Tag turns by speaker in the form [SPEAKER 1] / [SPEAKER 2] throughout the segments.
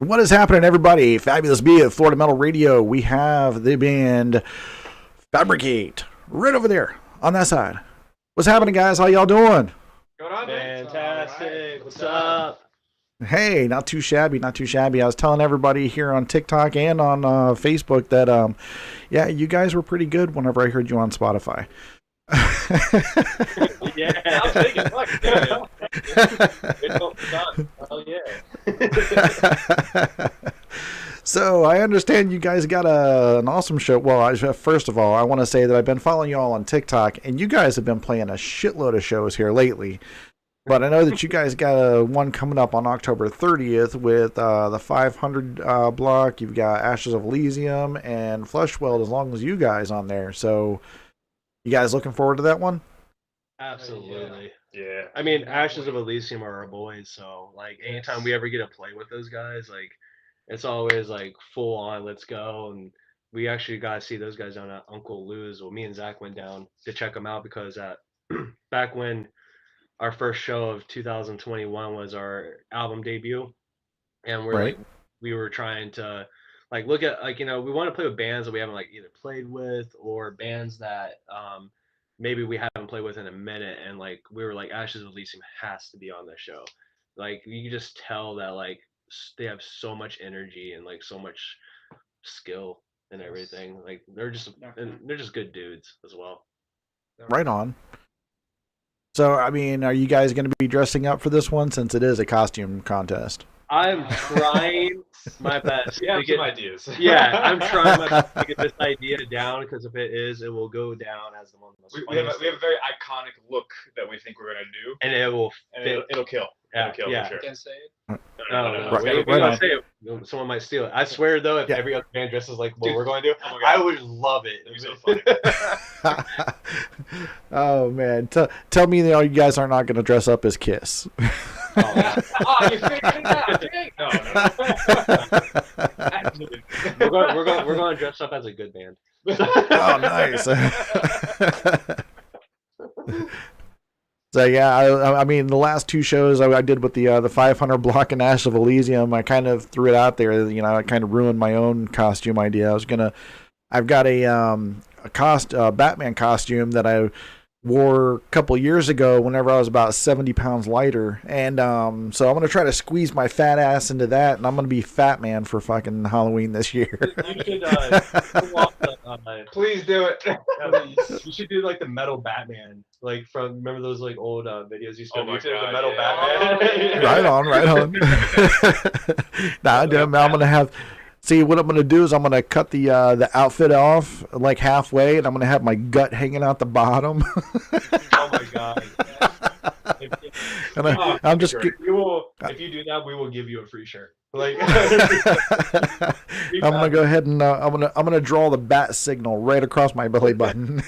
[SPEAKER 1] What is happening, everybody? Fabulous B at Florida Metal Radio. We have the band Fabricate right over there on that side. What's happening, guys? How y'all doing?
[SPEAKER 2] Going on, man?
[SPEAKER 3] Fantastic. What's up?
[SPEAKER 1] Hey, not too shabby, not too shabby. I was telling everybody here on TikTok and on Facebook that, yeah, you guys were pretty good whenever I heard you on Spotify.
[SPEAKER 3] Yeah, I'll take it. Fuck, oh, yeah.
[SPEAKER 1] So I understand you guys got an awesome show. Well, first of all, I want to say that I've been following you all on TikTok, and you guys have been playing a shitload of shows here lately. But I know that you guys got one coming up on October 30th with the 500 block. You've got Ashes of Elysium and Fleshweld as long as you guys on there. So you guys looking forward to that one?
[SPEAKER 3] Absolutely.
[SPEAKER 2] Yeah.
[SPEAKER 3] I mean, Ashes of Elysium are our boys, so like anytime we ever get to play with those guys, like it's always like full on, let's go. And we actually got to see those guys down at Uncle Lou's. Well, me and Zach went down to check them out because back when our first show of 2021 was our album debut, and
[SPEAKER 1] Right.
[SPEAKER 3] we were trying to like look at like we want to play with bands that we haven't like either played with or bands that maybe we haven't played with in a minute, and like we were like Ashes of Elysium has to be on this show. Like you can just tell that like they have so much energy and like so much skill and everything. Like they're just good dudes as well.
[SPEAKER 1] Right on. So, I mean, are you guys going to be dressing up for this one since it is a costume contest?
[SPEAKER 3] I'm trying my best.
[SPEAKER 2] We have
[SPEAKER 3] to get,
[SPEAKER 2] some ideas.
[SPEAKER 3] Yeah, I'm trying my best to get this idea down because if it is, it will go down as the one of the most
[SPEAKER 2] We have a very iconic look that we think we're gonna do,
[SPEAKER 3] and it will
[SPEAKER 2] and
[SPEAKER 3] fit.
[SPEAKER 2] it'll kill.
[SPEAKER 3] Yeah,
[SPEAKER 2] It'll kill
[SPEAKER 3] yeah.
[SPEAKER 2] for sure.
[SPEAKER 4] Can't say it.
[SPEAKER 3] No.
[SPEAKER 1] Right,
[SPEAKER 3] We
[SPEAKER 1] right
[SPEAKER 3] don't
[SPEAKER 1] on.
[SPEAKER 3] say it. Someone might steal it. I swear though, if
[SPEAKER 1] Yeah.
[SPEAKER 3] every other band dresses like what
[SPEAKER 2] Dude,
[SPEAKER 3] we're going to do,
[SPEAKER 2] oh my God.
[SPEAKER 3] I would love it.
[SPEAKER 2] It'd be so funny.
[SPEAKER 1] Oh, man. Tell me that you guys are not going to dress up as Kiss.
[SPEAKER 4] Oh, you figured it out. Dang.
[SPEAKER 2] No.
[SPEAKER 4] Absolutely.
[SPEAKER 3] we're going to dress up as a good band.
[SPEAKER 1] Oh, nice. So yeah, I mean the last two shows I did with the 500 block and Ash of Elysium, I kind of threw it out there. I kind of ruined my own costume idea. I've got a Batman costume that I wore a couple years ago whenever I was about 70 pounds lighter, and so I'm gonna try to squeeze my fat ass into that, and I'm gonna be Fat Man for fucking Halloween this year.
[SPEAKER 3] You should pull off the,
[SPEAKER 2] Please do it.
[SPEAKER 3] you should do like the metal Batman, like from remember those like old videos you used to
[SPEAKER 2] Oh my
[SPEAKER 3] YouTube, the
[SPEAKER 2] God,
[SPEAKER 3] metal
[SPEAKER 2] yeah.
[SPEAKER 3] Batman.
[SPEAKER 1] Right on. Nah, I'm gonna have. See, what I'm gonna do is I'm gonna cut the outfit off like halfway, and I'm gonna have my gut hanging out the bottom.
[SPEAKER 3] Oh my God.
[SPEAKER 1] And
[SPEAKER 2] Oh,
[SPEAKER 1] I'm just.
[SPEAKER 3] We will, if you do that, we will give you a free shirt. Like,
[SPEAKER 1] I'm gonna go ahead and I'm gonna draw the bat signal right across my belly button.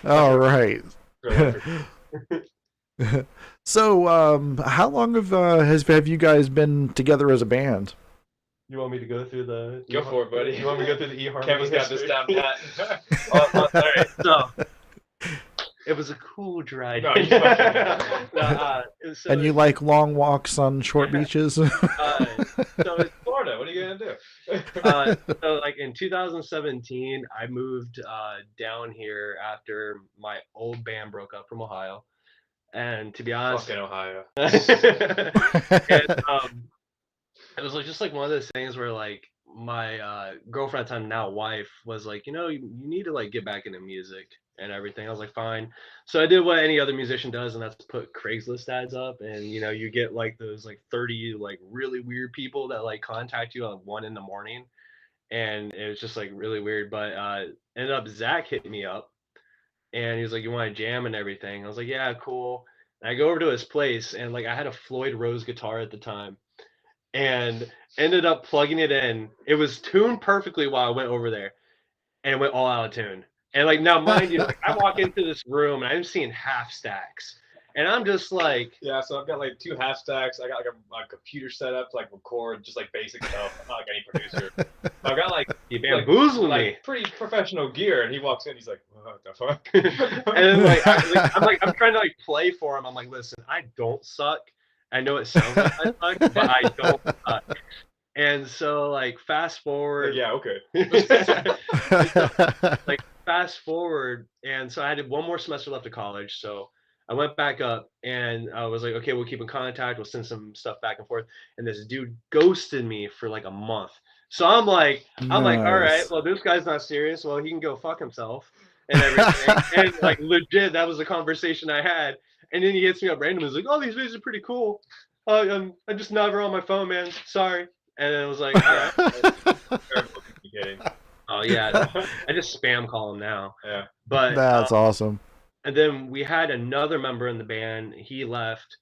[SPEAKER 1] All right. So, how long have you guys been together as a band?
[SPEAKER 3] You want me to go through the?
[SPEAKER 2] Go for it, buddy.
[SPEAKER 3] You want me to go through the eHarmony?
[SPEAKER 2] Kevin's got this
[SPEAKER 3] history?
[SPEAKER 2] down pat.
[SPEAKER 3] All right, so it was a cool drive.
[SPEAKER 2] No, you fucking-
[SPEAKER 3] So,
[SPEAKER 1] And you like long walks on short beaches?
[SPEAKER 3] so it's
[SPEAKER 2] Florida, what are you gonna do?
[SPEAKER 3] so like in 2017, I moved down here after my old band broke up from Ohio, and to be honest,
[SPEAKER 2] Fucking Ohio.
[SPEAKER 3] and, it was like just like one of those things where like my girlfriend at the time, now wife, was like, you need to like get back into music and everything. I was like, fine. So I did what any other musician does, and that's put Craigslist ads up, and you get like those like 30 like really weird people that like contact you at 1 a.m, and it was just like really weird. But ended up Zach hit me up, and he was like, you want to jam and everything? I was like, yeah, cool. And I go over to his place, and like I had a Floyd Rose guitar at the time, and ended up plugging it in. It was tuned perfectly while I went over there, and it went all out of tune. And like now, mind you, like I walk into this room and I'm seeing half stacks, And I'm just like,
[SPEAKER 2] Yeah, so I've got like 2 half stacks. I got like a computer set up to like record just like basic stuff. I'm not like any producer. I've got like
[SPEAKER 3] you bamboozled me.
[SPEAKER 2] like pretty professional gear, and he walks in, he's like, "What the fuck?"
[SPEAKER 3] And then I'm trying to like play for him. I'm like, listen, I don't suck. I know it sounds like I suck, but I don't suck. And so like fast forward.
[SPEAKER 2] Yeah, okay.
[SPEAKER 3] Like fast forward, and so I had 1 more semester left of college. So I went back up, and I was like, okay, we'll keep in contact. We'll send some stuff back and forth. And this dude ghosted me for like a month. So I'm like, all right, well, this guy's not serious. Well, he can go fuck himself and everything. And like legit, that was the conversation I had. And then he hits me up randomly. He's like, oh, these videos are pretty cool. I'm just never on my phone, man. Sorry. And then I was like, all right.
[SPEAKER 2] Kidding.
[SPEAKER 3] Oh yeah, I just spam call him now.
[SPEAKER 2] Yeah.
[SPEAKER 3] But
[SPEAKER 1] That's awesome.
[SPEAKER 3] And then we had another member in the band. He left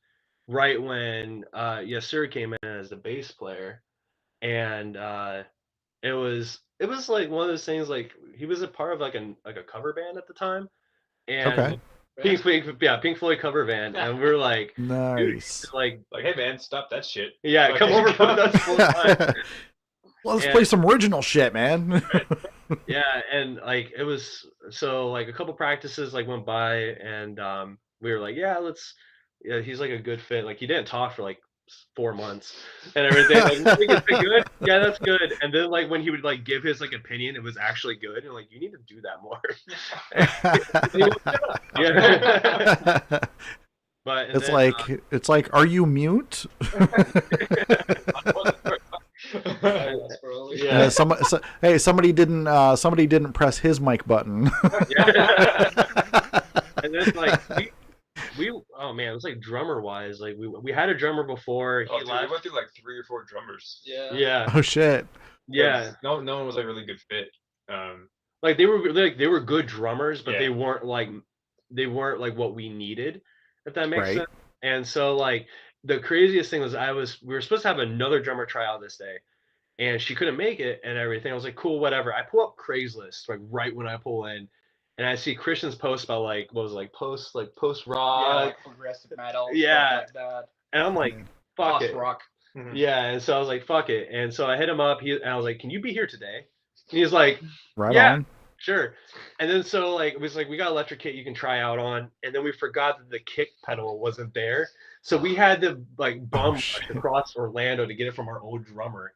[SPEAKER 3] right when Yes Sir came in as the bass player, and it was like one of those things. Like he was a part of like a cover band at the time, and
[SPEAKER 1] Okay.
[SPEAKER 3] Pink Floyd cover band, and we were like,
[SPEAKER 1] Nice.
[SPEAKER 3] dude, like
[SPEAKER 2] hey man, stop that shit.
[SPEAKER 3] Yeah, come over for us full time.
[SPEAKER 1] Let's play some original shit, man.
[SPEAKER 3] Yeah, and like it was so like a couple practices like went by, and we were like, yeah, he's like a good fit. Like he didn't talk for like 4 months and everything. Like, think it's good? Yeah, that's good. And then like when he would like give his like opinion, it was actually good. And like you need to do that more. Yeah. But
[SPEAKER 1] it's like, are you mute?
[SPEAKER 3] Yeah.
[SPEAKER 1] Somebody didn't press his mic button.
[SPEAKER 3] Yeah. And then like we oh man, it was like drummer wise, like we had a drummer before he
[SPEAKER 2] left. We went through like 3 or 4 drummers.
[SPEAKER 3] Yeah.
[SPEAKER 1] Oh shit.
[SPEAKER 3] Yeah.
[SPEAKER 2] No one was like really good fit.
[SPEAKER 3] Like they were good drummers, but they weren't like what we needed, if that makes sense. And so like the craziest thing was we were supposed to have another drummer try out this day, and she couldn't make it and everything. I was like, cool, whatever. I pull up Craigslist like right when I pull in, and I see Christian's post about like what was it, post rock,
[SPEAKER 4] like progressive metal,
[SPEAKER 3] yeah,
[SPEAKER 4] stuff like that.
[SPEAKER 3] And I'm like, fuck it,
[SPEAKER 4] rock.
[SPEAKER 3] Yeah. And so I was like, fuck it. And so I hit him up. And I was like, can you be here today? And he's like,
[SPEAKER 1] right
[SPEAKER 3] yeah,
[SPEAKER 1] on.
[SPEAKER 3] Sure. And then so like it was like we got electric kit you can try out on, and then we forgot that the kick pedal wasn't there, so we had to like bum across Orlando to get it from our old drummer.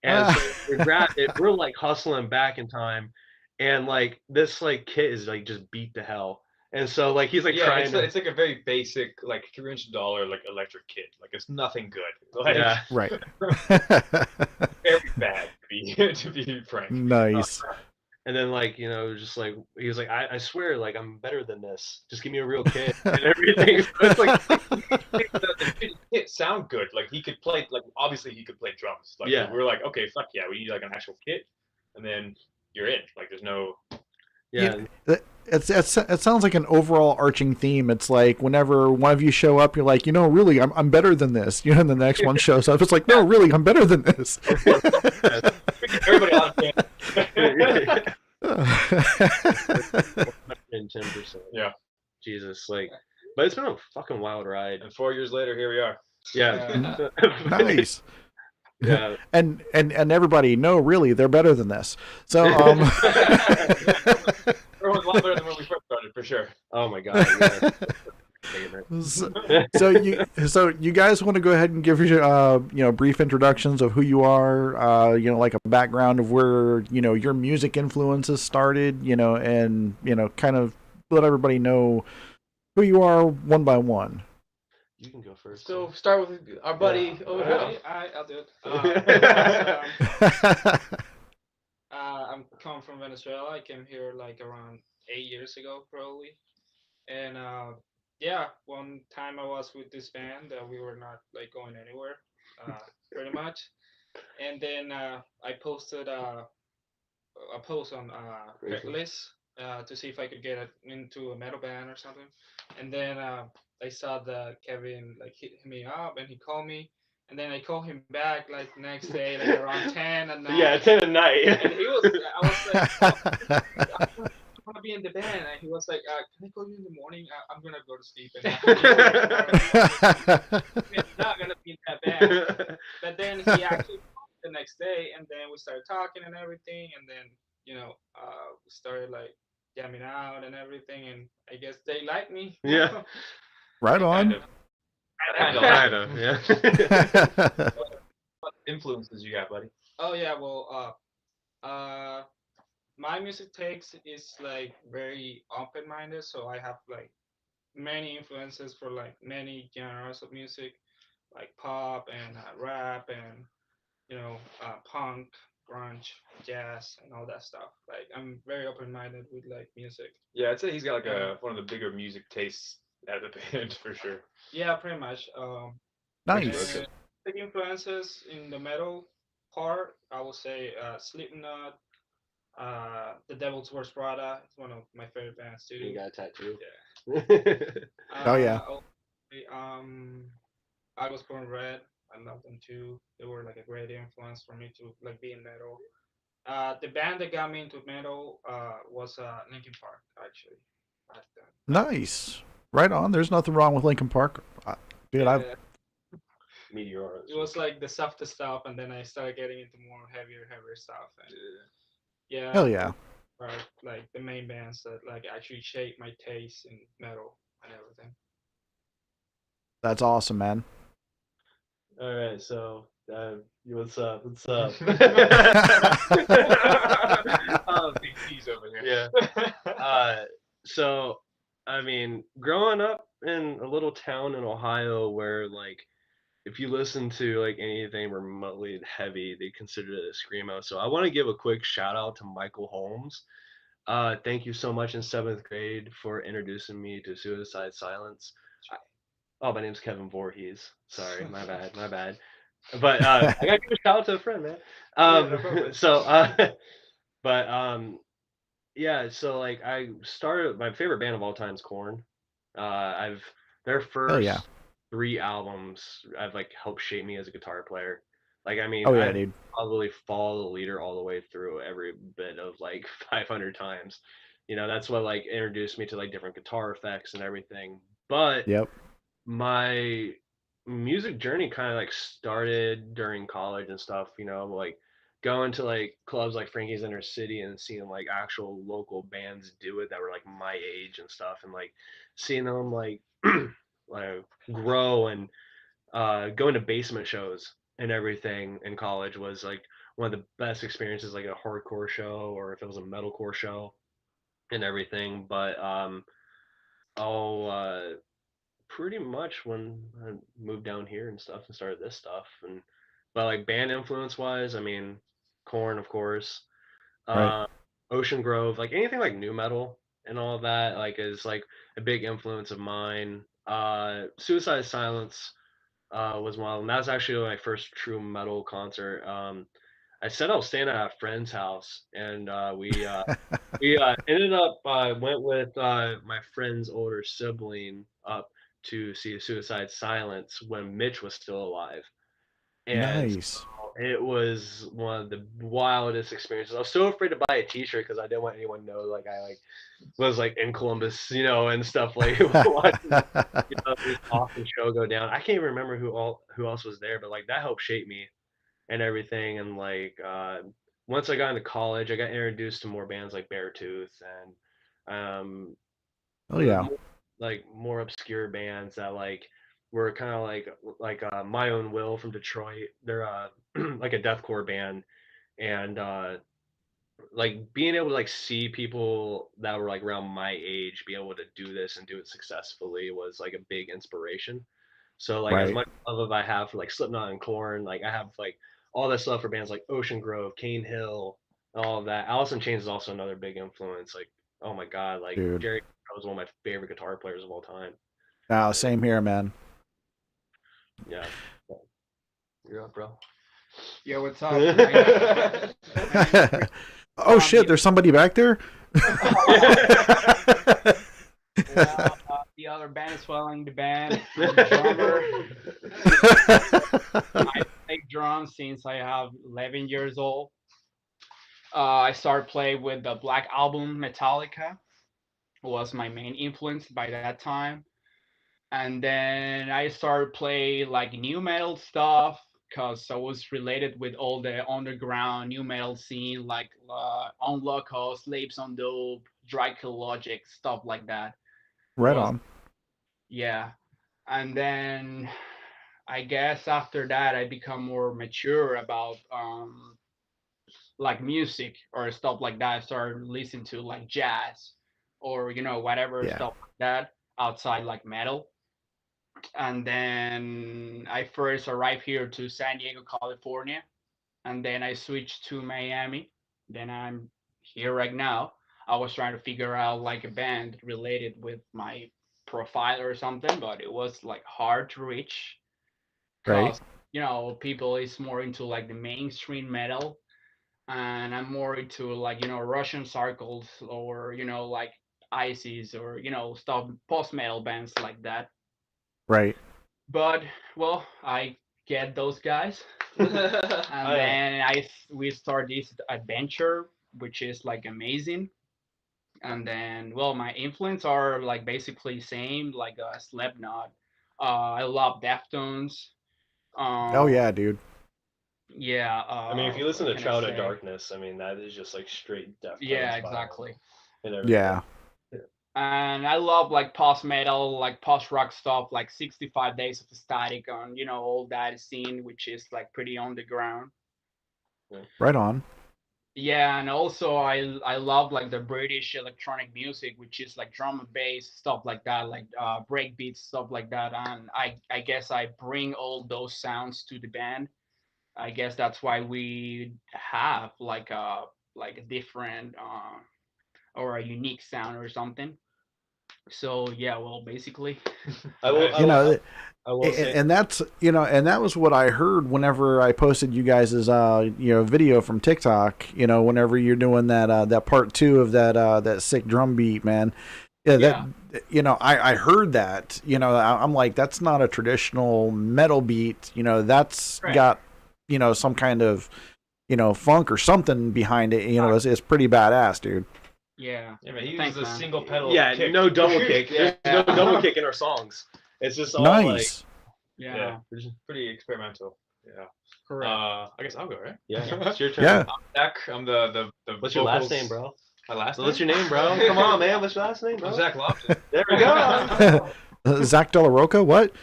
[SPEAKER 3] And so we grabbed it. We're like hustling back in time, and like this like kit is like just beat to hell. And so like he's like trying
[SPEAKER 2] it's like a very basic like $300 like electric kit. Like it's nothing good. Like,
[SPEAKER 3] yeah.
[SPEAKER 1] Right.
[SPEAKER 2] Very bad to be frank.
[SPEAKER 1] Nice.
[SPEAKER 3] And then like, you know, just like he was like, I swear, like I'm better than this. Just give me a real kit and everything. So it's like
[SPEAKER 2] the kit sound good. Like he could play, like obviously he could play drums. Like we were like, okay, fuck yeah, we need like an actual kit, and then you're in. Like there's no.
[SPEAKER 3] Yeah.
[SPEAKER 1] It sounds like an overall arching theme. It's like whenever one of you show up, you're like, you know, really, I'm better than this. You know, and the next one shows up, it's like, no, really, I'm better than this.
[SPEAKER 2] Everybody out of
[SPEAKER 3] 10%.
[SPEAKER 2] Yeah.
[SPEAKER 3] Jesus, like, but it's been a fucking wild ride.
[SPEAKER 2] And 4 years later, here we are.
[SPEAKER 3] Yeah.
[SPEAKER 1] Nice.
[SPEAKER 3] Yeah.
[SPEAKER 1] And everybody, no, really, they're better than this. So
[SPEAKER 2] everyone's a lot better than when we first started, for sure.
[SPEAKER 3] Oh my god. Yeah.
[SPEAKER 1] So you guys want to go ahead and give your brief introductions of who you are, like a background of where your music influences started, and kind of let everybody know who you are one by one.
[SPEAKER 3] You can go first.
[SPEAKER 4] So start with our buddy over here.
[SPEAKER 5] I'll do it. I'm coming from Venezuela. I came here like around 8 years ago, probably. And one time I was with this band. We were not like going anywhere, pretty much. And then I posted a post on Craigslist to see if I could get into a metal band or something. And then I saw that Kevin like hit me up and he called me, and then I called him back like next day, like around 10 at night.
[SPEAKER 3] Yeah, 10 at night.
[SPEAKER 5] And I was like, to be in the band, and he was like, can I call you in the morning? I'm gonna go to sleep, and I'm not gonna be in that band. But then he actually called the next day, and then we started talking and everything, and then we started like jamming out and everything, and I guess they like me.
[SPEAKER 3] Yeah.
[SPEAKER 1] Right
[SPEAKER 2] Kind
[SPEAKER 1] on.
[SPEAKER 2] of.
[SPEAKER 3] Kind of, yeah.
[SPEAKER 2] What influences you got, buddy?
[SPEAKER 5] Oh yeah, well, my music takes is like very open-minded, so I have like many influences for like many genres of music, like pop and rap and punk, grunge, jazz, and all that stuff. Like I'm very open-minded with like music.
[SPEAKER 2] Yeah, I'd say he's got like one of the bigger music tastes out of the band for sure.
[SPEAKER 5] Yeah, pretty much.
[SPEAKER 1] Nice.
[SPEAKER 5] Big influences in the metal part, I would say Slipknot, The Devil's Wears Prada. It's one of my favorite bands too.
[SPEAKER 3] You got a tattoo.
[SPEAKER 5] Yeah.
[SPEAKER 1] Oh, yeah.
[SPEAKER 5] I Was Born Red. I love them too. They were like a great influence for me to like be in metal. The band that got me into metal was Linkin Park actually. Back then.
[SPEAKER 1] Nice. Right on. There's nothing wrong with Linkin Park. Dude,
[SPEAKER 5] Yeah,
[SPEAKER 3] Meteor.
[SPEAKER 5] it was like the softest stuff, and then I started getting into more heavier stuff. And yeah,
[SPEAKER 1] hell yeah.
[SPEAKER 5] are like the main bands that like actually shape my taste in metal and everything.
[SPEAKER 1] That's awesome, man.
[SPEAKER 3] All right, so what's up? What's up?
[SPEAKER 2] Big T's over here.
[SPEAKER 3] Yeah. So I mean, growing up in a little town in Ohio where like if you listen to like anything remotely heavy, they consider it a screamo. So I want to give a quick shout out to Michael Holmes. Thank you so much in 7th grade for introducing me to Suicide Silence. Oh, my name's Kevin Voorhees. Sorry, my bad. But I gotta give a shout out to a friend, man. Yeah, so like I started my favorite band of all time is Korn. I've their
[SPEAKER 1] Hell yeah.
[SPEAKER 3] first 3 albums I've like helped shape me as a guitar player. Like I mean,
[SPEAKER 1] Oh, yeah,
[SPEAKER 3] I
[SPEAKER 1] dude.
[SPEAKER 3] probably follow the leader all the way through every bit of like 500 times. That's what like introduced me to like different guitar effects and everything. But
[SPEAKER 1] Yep.
[SPEAKER 3] my music journey kind of like started during college and stuff, like going to like clubs like Frankie's Inner City and seeing like actual local bands do it that were like my age and stuff, and like seeing them like like grow and going to basement shows and everything in college was like one of the best experiences, like a hardcore show or if it was a metalcore show and everything. But I'll pretty much when I moved down here and stuff and started this stuff, but like band influence wise, I mean, Korn of course,
[SPEAKER 1] Right.
[SPEAKER 3] uh, Ocean Grove, like anything like new metal and all of that, like is like a big influence of mine. Suicide Silence was one of them. That was actually my first true metal concert. I said I was staying at a friend's house, and we ended up went with my friend's older sibling up to see Suicide Silence when Mitch was still alive, and
[SPEAKER 1] Nice.
[SPEAKER 3] it was one of the wildest experiences. I was so afraid to buy a T-shirt because I didn't want anyone to know like I like was like in Columbus, and stuff like watching this awesome show go down. I can't even remember who else was there, but like that helped shape me and everything. And like once I got into college, I got introduced to more bands like Beartooth and
[SPEAKER 1] Oh, yeah.
[SPEAKER 3] like more obscure bands that like were kind of like My Own Will from Detroit. They're like a deathcore band, and like being able to like see people that were like around my age be able to do this and do it successfully was like a big inspiration. So like as
[SPEAKER 1] Right.
[SPEAKER 3] much love as I have for like Slipknot and Korn, like I have like all this love for bands like Ocean Grove, Cane Hill, and all of that. Alice in Chains is also another big influence. Like, oh my god, like
[SPEAKER 1] Dude.
[SPEAKER 3] Jerry was one of my favorite guitar players of all time.
[SPEAKER 1] Now, same here, man.
[SPEAKER 3] Yeah. You're up, bro.
[SPEAKER 4] Yo, what's up? My
[SPEAKER 1] Oh, shit. There's somebody back there?
[SPEAKER 4] well, the other band is following the band. I'm the drummer. I play drums since I have 11 years old. I started playing with the Black Album Metallica. was my main influence by that time. And then I started play like new metal stuff because I was related with all the underground new metal scene, like On Loco, Slaves on Dope, Dracula Logic, stuff like that.
[SPEAKER 1] Right
[SPEAKER 4] Was
[SPEAKER 1] on.
[SPEAKER 4] Yeah, and then I guess after that I become more mature about like music or stuff like that. I started listening to like jazz or whatever
[SPEAKER 1] Yeah.
[SPEAKER 4] stuff like that outside like metal. And then I first arrived here to San Diego, California, and then I switched to Miami. Then I'm here right now. I was trying to figure out like a band related with my profile or something, but it was like hard to reach
[SPEAKER 1] Right.
[SPEAKER 4] because people is more into like the mainstream metal, and I'm more into like Russian circles or like ISIS or stuff post metal bands like that.
[SPEAKER 1] Right.
[SPEAKER 4] But well, I get those guys, and then we start this adventure, which is like amazing. And then well, my influence are like basically same like Slipknot. I love Deftones.
[SPEAKER 1] Oh
[SPEAKER 4] Um,
[SPEAKER 1] yeah, dude.
[SPEAKER 4] yeah.
[SPEAKER 3] I mean, if you listen
[SPEAKER 4] What
[SPEAKER 3] to
[SPEAKER 4] can I
[SPEAKER 3] Child of
[SPEAKER 4] say?
[SPEAKER 3] Darkness, I mean that is just like straight
[SPEAKER 4] Yeah,
[SPEAKER 3] Deftones vibe
[SPEAKER 4] exactly.
[SPEAKER 3] and everything.
[SPEAKER 1] Yeah.
[SPEAKER 4] And I love like post metal, like post rock stuff, like 65 Days of Static on all that scene, which is like pretty underground.
[SPEAKER 1] Right on.
[SPEAKER 4] Yeah, and also I love like the British electronic music, which is like drum and bass stuff like that, like breakbeat stuff like that. And I guess I bring all those sounds to the band. I guess that's why we have like a different or a unique sound or something. So yeah, well, basically,
[SPEAKER 3] I will.
[SPEAKER 1] You know,
[SPEAKER 3] I will say.
[SPEAKER 1] and that's and that was what I heard whenever I posted you guys' video from TikTok. Whenever you're doing that part 2 of that sick drum beat, man. Yeah,
[SPEAKER 4] Yeah.
[SPEAKER 1] I heard that. I'm like, that's not a traditional metal beat. That's
[SPEAKER 4] Right.
[SPEAKER 1] got some kind of funk or something behind it. It's pretty badass, dude.
[SPEAKER 4] yeah.
[SPEAKER 2] Yeah, man, he
[SPEAKER 4] Thanks,
[SPEAKER 2] uses a
[SPEAKER 4] man.
[SPEAKER 2] single pedal.
[SPEAKER 3] Yeah,
[SPEAKER 2] kick.
[SPEAKER 3] no double kick.
[SPEAKER 4] Yeah.
[SPEAKER 3] There's no double kick in our songs. It's just all
[SPEAKER 1] Nice.
[SPEAKER 4] Yeah,
[SPEAKER 2] Yeah, it's pretty experimental. Yeah.
[SPEAKER 4] correct.
[SPEAKER 2] I guess I'll go, right?
[SPEAKER 3] like it's your turn.
[SPEAKER 1] Yeah.
[SPEAKER 2] Zach, I'm the
[SPEAKER 3] What's your last
[SPEAKER 2] vocals-
[SPEAKER 3] name, bro?
[SPEAKER 2] My last name?
[SPEAKER 3] What's your name, bro? Come on, man. What's your last name, bro?
[SPEAKER 2] I'm Zach Lofton.
[SPEAKER 3] There we go.
[SPEAKER 1] Zach De La Roca, what?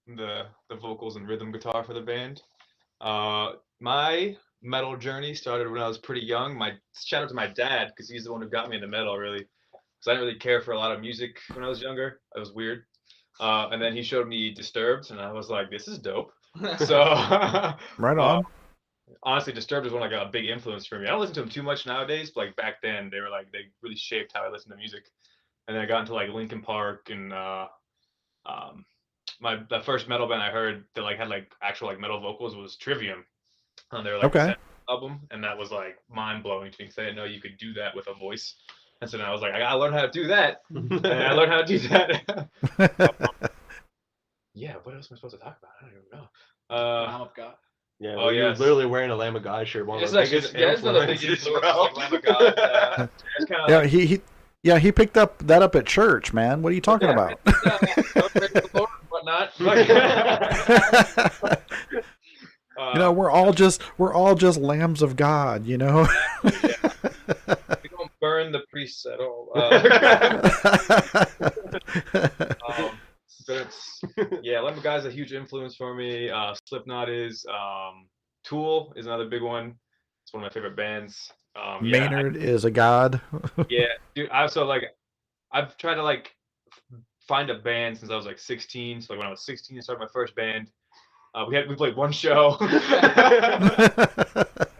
[SPEAKER 2] The vocals and rhythm guitar for the band. My metal journey started when I was pretty young. Shout out to my dad because he's the one who got me into metal really. Because I didn't really care for a lot of music when I was younger. It was weird. And then he showed me Disturbed, and I was like, "This is dope." So
[SPEAKER 1] Right on.
[SPEAKER 2] honestly, Disturbed was one like a big influence for me. I don't listen to them too much nowadays, but like back then they really shaped how I listened to music. And then I got into like Linkin Park and the first metal band I heard that like had like actual like metal vocals was Trivium on their like
[SPEAKER 1] Okay.
[SPEAKER 2] second album, and that was like mind blowing to me because I didn't know you could do that with a voice. And so then I was like, I gotta learn how to do that, and I learned how to do that. Yeah, what else am I supposed to talk about? I don't even know.
[SPEAKER 4] Lamb of God.
[SPEAKER 3] Yeah,
[SPEAKER 2] Oh,
[SPEAKER 3] you're
[SPEAKER 2] yes.
[SPEAKER 3] literally wearing a Lamb of God shirt. One of
[SPEAKER 2] It's
[SPEAKER 3] the
[SPEAKER 2] like
[SPEAKER 3] biggest
[SPEAKER 2] it's not a big
[SPEAKER 3] influences,
[SPEAKER 2] influence,
[SPEAKER 3] bro.
[SPEAKER 2] like Lamb of God. It's kind of
[SPEAKER 1] Yeah, he picked that up at church, man. What are you talking about?
[SPEAKER 2] whatnot.
[SPEAKER 1] We're all just lambs of God,
[SPEAKER 2] We don't burn the priests at all. But Lemon Guy's a huge influence for me. Slipknot is. Tool is another big one. It's one of my favorite bands.
[SPEAKER 1] Maynard is a god.
[SPEAKER 2] Yeah, dude. I've tried to like find a band since I was like 16. So like when I was 16, I started my first band. We played one show.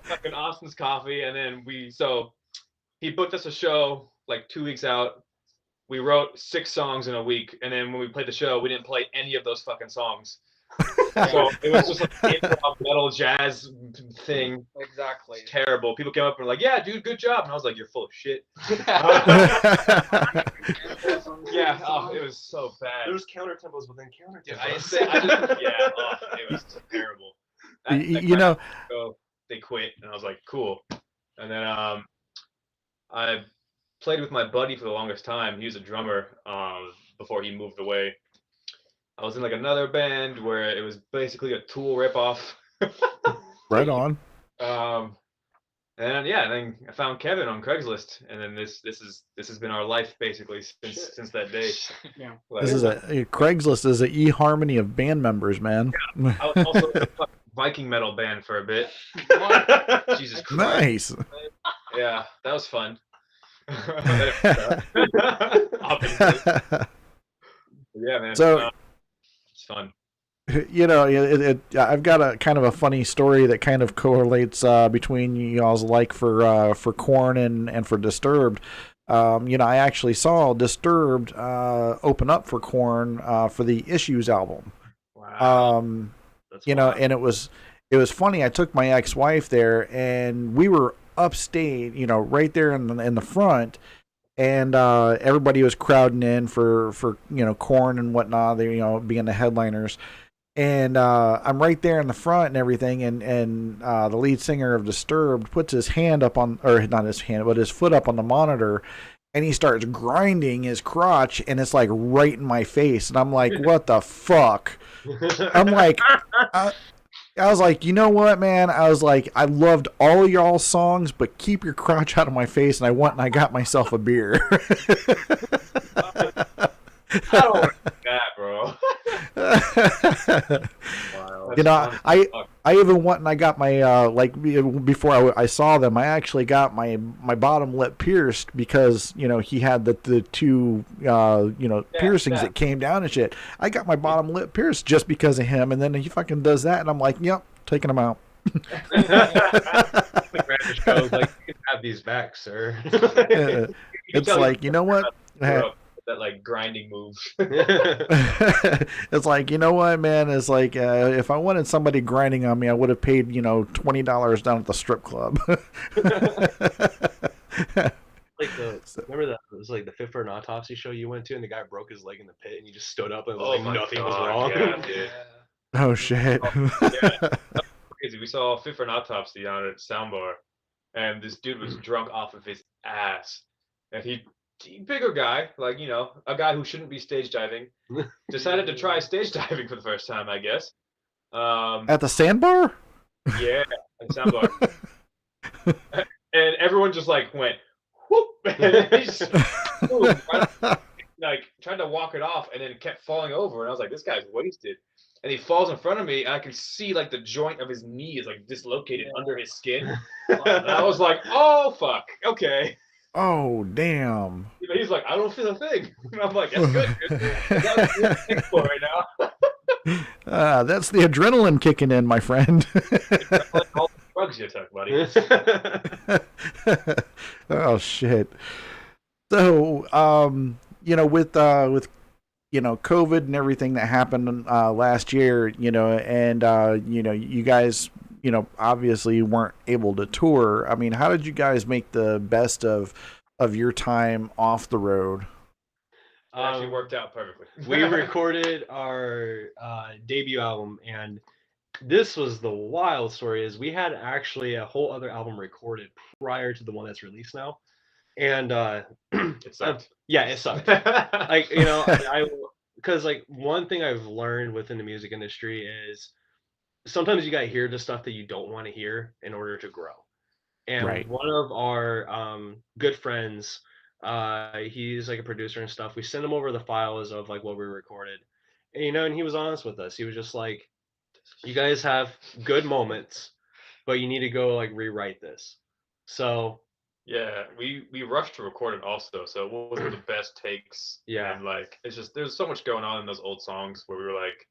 [SPEAKER 2] Fucking Austin's Coffee, and then he booked us a show like 2 weeks out. We wrote 6 songs in a week, and then when we played the show, we didn't play any of those fucking songs. So it was just like an improv metal jazz thing.
[SPEAKER 5] Exactly.
[SPEAKER 2] It's terrible. People came up and were like, "Yeah, dude, good job," and I was like, "You're full of shit." Yeah, it was so bad.
[SPEAKER 3] There's counter tempos within counter
[SPEAKER 2] Yeah,
[SPEAKER 3] tempos.
[SPEAKER 2] it was terrible.
[SPEAKER 1] You know,
[SPEAKER 2] they quit, and I was like, cool. And then I played with my buddy for the longest time. He was a drummer before he moved away. I was in like another band where it was basically a Tool ripoff.
[SPEAKER 1] Right on.
[SPEAKER 2] And then I found Kevin on Craigslist, and then this has been our life basically since that day.
[SPEAKER 4] Yeah.
[SPEAKER 2] Like,
[SPEAKER 1] This is a Craigslist is an eHarmony of band members, man.
[SPEAKER 2] I was also in a Viking metal band for a bit. Jesus Christ.
[SPEAKER 1] Nice.
[SPEAKER 2] Yeah, that was fun. Yeah, man.
[SPEAKER 1] So,
[SPEAKER 2] it's fun.
[SPEAKER 1] you know, I've got a kind of a funny story that kind of correlates between y'all's like for Korn and for Disturbed. You know, I actually saw Disturbed open up for Korn for the Issues album.
[SPEAKER 2] Wow.
[SPEAKER 1] You know, and it was funny. I took my ex-wife there, and we were upstate, you know, right there in the front, and everybody was crowding in for you know, Korn and whatnot. They, you know, being the headliners. And I'm right there in the front and everything, and the lead singer of Disturbed puts his hand up on, or not his hand, but his foot up on the monitor, and he starts grinding his crotch, and it's like right in my face, and I'm like, what the fuck? I'm like, I was like, you know what, man? I was like, I loved all of y'all's songs, but keep your crotch out of my face, and I went and I got myself a beer.
[SPEAKER 2] I don't want that, bro. Wow,
[SPEAKER 1] you know, I even went and I got my like before I saw them, I actually got my bottom lip pierced because, you know, he had the two piercings that came down and shit. I got my bottom lip pierced just because of him, and then he fucking does that, and I'm like, yep, taking him out.
[SPEAKER 3] The Brandis goes like, you can have these back, sir.
[SPEAKER 1] It's like, you know what?
[SPEAKER 2] That like grinding move.
[SPEAKER 1] It's like, you know what, man? It's like if I wanted somebody grinding on me, I would have paid, you know, $20 down at the strip club.
[SPEAKER 3] Like remember that it was like the Fit for an Autopsy show you went to, and the guy broke his leg in the pit, and you just stood up and it was like nothing was wrong.
[SPEAKER 2] Yeah, dude.
[SPEAKER 1] Oh shit.
[SPEAKER 2] Crazy. We saw Fit for an Autopsy on at Soundbar, and this dude was drunk off of his ass, and he bigger guy, like, you know, a guy who shouldn't be stage diving, decided to try stage diving for the first time, I guess.
[SPEAKER 1] At the Sandbar?
[SPEAKER 2] Yeah, at Soundbar. And everyone just like went whoop, and he just like tried to walk it off, and then kept falling over, and I was like, this guy's wasted. And he falls in front of me, and I can see like the joint of his knee is like dislocated under his skin. And I was like, oh fuck, okay.
[SPEAKER 1] Oh damn.
[SPEAKER 2] He's like, I don't feel a thing. And I'm like, that's good, dude. That's what I'm for right now.
[SPEAKER 1] That's the adrenaline kicking in, my friend.
[SPEAKER 2] All the drugs you took, buddy.
[SPEAKER 1] Oh shit. So, you know, with you know, COVID and everything that happened last year, you know, and you know, you guys, you know, obviously weren't able to tour. I mean, how did you guys make the best of your time off the road?
[SPEAKER 2] It actually worked out perfectly.
[SPEAKER 3] We recorded our debut album, and this was the wild story. Is we had actually a whole other album recorded prior to the one that's released now, and
[SPEAKER 2] it sucked.
[SPEAKER 3] Yeah, it sucked. Like, you know, because like one thing I've learned within the music industry is sometimes you gotta hear the stuff that you don't want to hear in order to grow. And
[SPEAKER 1] Right.
[SPEAKER 3] one of our good friends, he's like a producer and stuff. We sent him over the files of like what we recorded, and, you know, and he was honest with us. He was just like, "You guys have good moments, but you need to go like rewrite this." So
[SPEAKER 2] yeah, we rushed to record it also, so it wasn't the best takes.
[SPEAKER 3] Yeah.
[SPEAKER 2] And like, it's just there's so much going on in those old songs where we were like,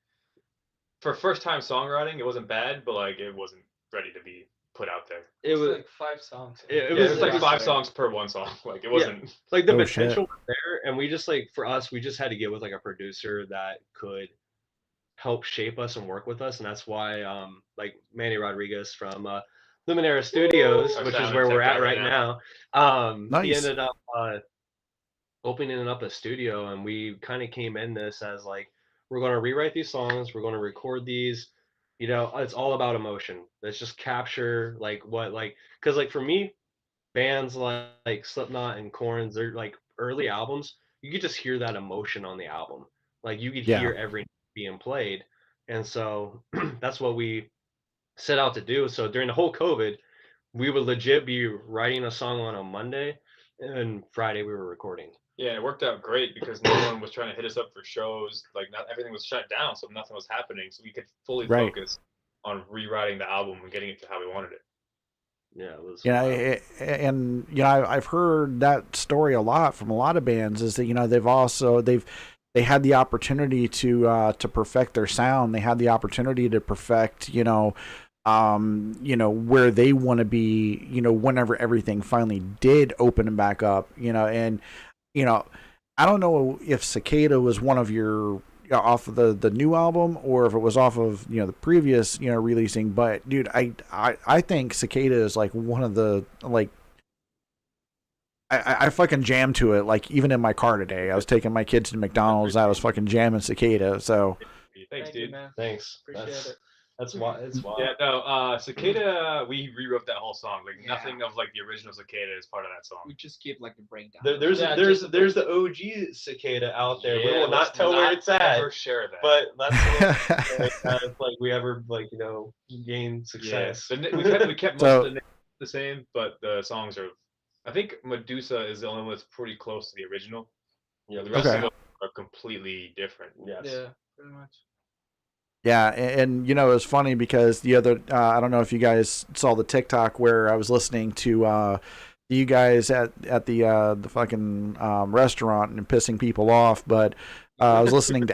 [SPEAKER 2] for first time songwriting, it wasn't bad, but like it wasn't ready to be put out there.
[SPEAKER 5] It was like 5 songs.
[SPEAKER 3] It
[SPEAKER 2] Yeah,
[SPEAKER 3] was
[SPEAKER 2] there's like
[SPEAKER 3] like
[SPEAKER 2] 5 songs per one song. Like it wasn't
[SPEAKER 3] like the
[SPEAKER 1] Oh,
[SPEAKER 3] potential
[SPEAKER 1] shit.
[SPEAKER 3] was there, and we just like, for us, we just had to get with like a producer that could help shape us and work with us, and that's why like Manny Rodriguez from Luminera Studios,
[SPEAKER 2] Our
[SPEAKER 3] which is
[SPEAKER 2] sound
[SPEAKER 3] where we're
[SPEAKER 2] tech
[SPEAKER 3] at
[SPEAKER 2] guy
[SPEAKER 3] right
[SPEAKER 2] right
[SPEAKER 3] now, he
[SPEAKER 1] Nice.
[SPEAKER 3] ended up opening up a studio, and we kind of came in this as like, we're going to rewrite these songs, we're going to record these, You know, it's all about emotion. Let's just capture like what like because like for me, bands like Slipknot and Korn, they're like early albums. You could just hear that emotion on the album. Like you could
[SPEAKER 1] Yeah.
[SPEAKER 3] hear every note being played, and so that's what we set out to do. So during the whole COVID, we would legit be writing a song on a Monday, and Friday we were recording.
[SPEAKER 2] Yeah, it worked out great because no one was trying to hit us up for shows. Like, not everything was shut down, so nothing was happening. So we could fully
[SPEAKER 1] Right.
[SPEAKER 2] focus on rewriting the album and getting it to how we wanted it.
[SPEAKER 3] Yeah, it was.
[SPEAKER 1] Yeah,
[SPEAKER 3] wild.
[SPEAKER 1] and you know, I've heard that story a lot from a lot of bands. Is that, you know, they had the opportunity to perfect their sound. They had the opportunity to perfect, you know, where they want to be, you know, whenever everything finally did open back up, you know. And you know, I don't know if Cicada was one of your off of the new album or if it was off of, you know, the previous, you know, releasing. But dude, I think Cicada is like one of the like I fucking jammed to it, like even in my car today. I was taking my kids to McDonald's. I was fucking jamming Cicada. So
[SPEAKER 2] Thanks,
[SPEAKER 5] Thank you,
[SPEAKER 2] dude.
[SPEAKER 5] man.
[SPEAKER 3] Thanks.
[SPEAKER 5] Appreciate it.
[SPEAKER 3] That's why. It's wild.
[SPEAKER 2] Yeah, no, Cicada, we rewrote that whole song. Like,
[SPEAKER 4] Yeah.
[SPEAKER 2] nothing of like the original Cicada is part of that song.
[SPEAKER 4] We just keep like the breakdown.
[SPEAKER 3] There's
[SPEAKER 5] Yeah,
[SPEAKER 3] there's the OG Cicada out there. We will not tell where it's at,
[SPEAKER 2] Ever share that.
[SPEAKER 3] but that's the one if like we ever like gain success.
[SPEAKER 2] Yeah, we kept most
[SPEAKER 1] So-
[SPEAKER 2] of the names the same, but the songs are. I think Medusa is the only one that's pretty close to the original.
[SPEAKER 3] Yeah,
[SPEAKER 2] The rest
[SPEAKER 1] Okay.
[SPEAKER 2] of them are completely different.
[SPEAKER 3] Yes.
[SPEAKER 5] Yeah, pretty much.
[SPEAKER 1] yeah, and you know, it was funny because the other I don't know if you guys saw the TikTok where I was listening to you guys at the fucking restaurant and pissing people off, but I was listening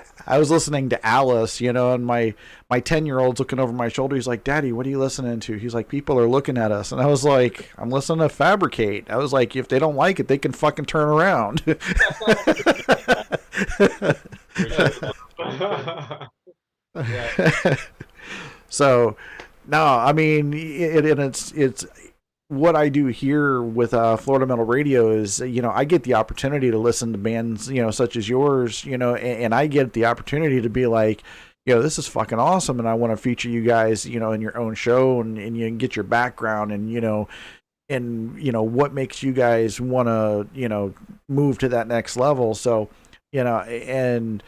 [SPEAKER 1] to Alice, you know, and my 10-year-old's looking over my shoulder. He's like, "Daddy, what are you listening to?" He's like, "People are looking at us," and I was like, "I'm listening to Fabricate." I was like, "If they don't like it, they can fucking turn around." So, no, I mean, it's what I do here with Florida Metal Radio is, you know, I get the opportunity to listen to bands, you know, such as yours, you know, and I get the opportunity to be like, you know, this is fucking awesome, and I want to feature you guys, you know, in your own show, and you can get your background, and you know, what makes you guys want to, you know, move to that next level. So, you know, and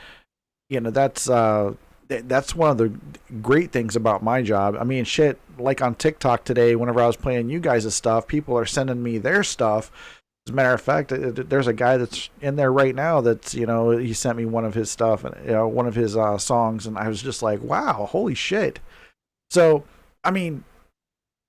[SPEAKER 1] you know, that's one of the great things about my job. I mean, shit, like on TikTok today, whenever I was playing you guys' stuff, people are sending me their stuff. As a matter of fact, there's a guy that's in there right now that's, you know, he sent me one of his stuff, and, you know, one of his songs, and I was just like, wow, holy shit. So, I mean,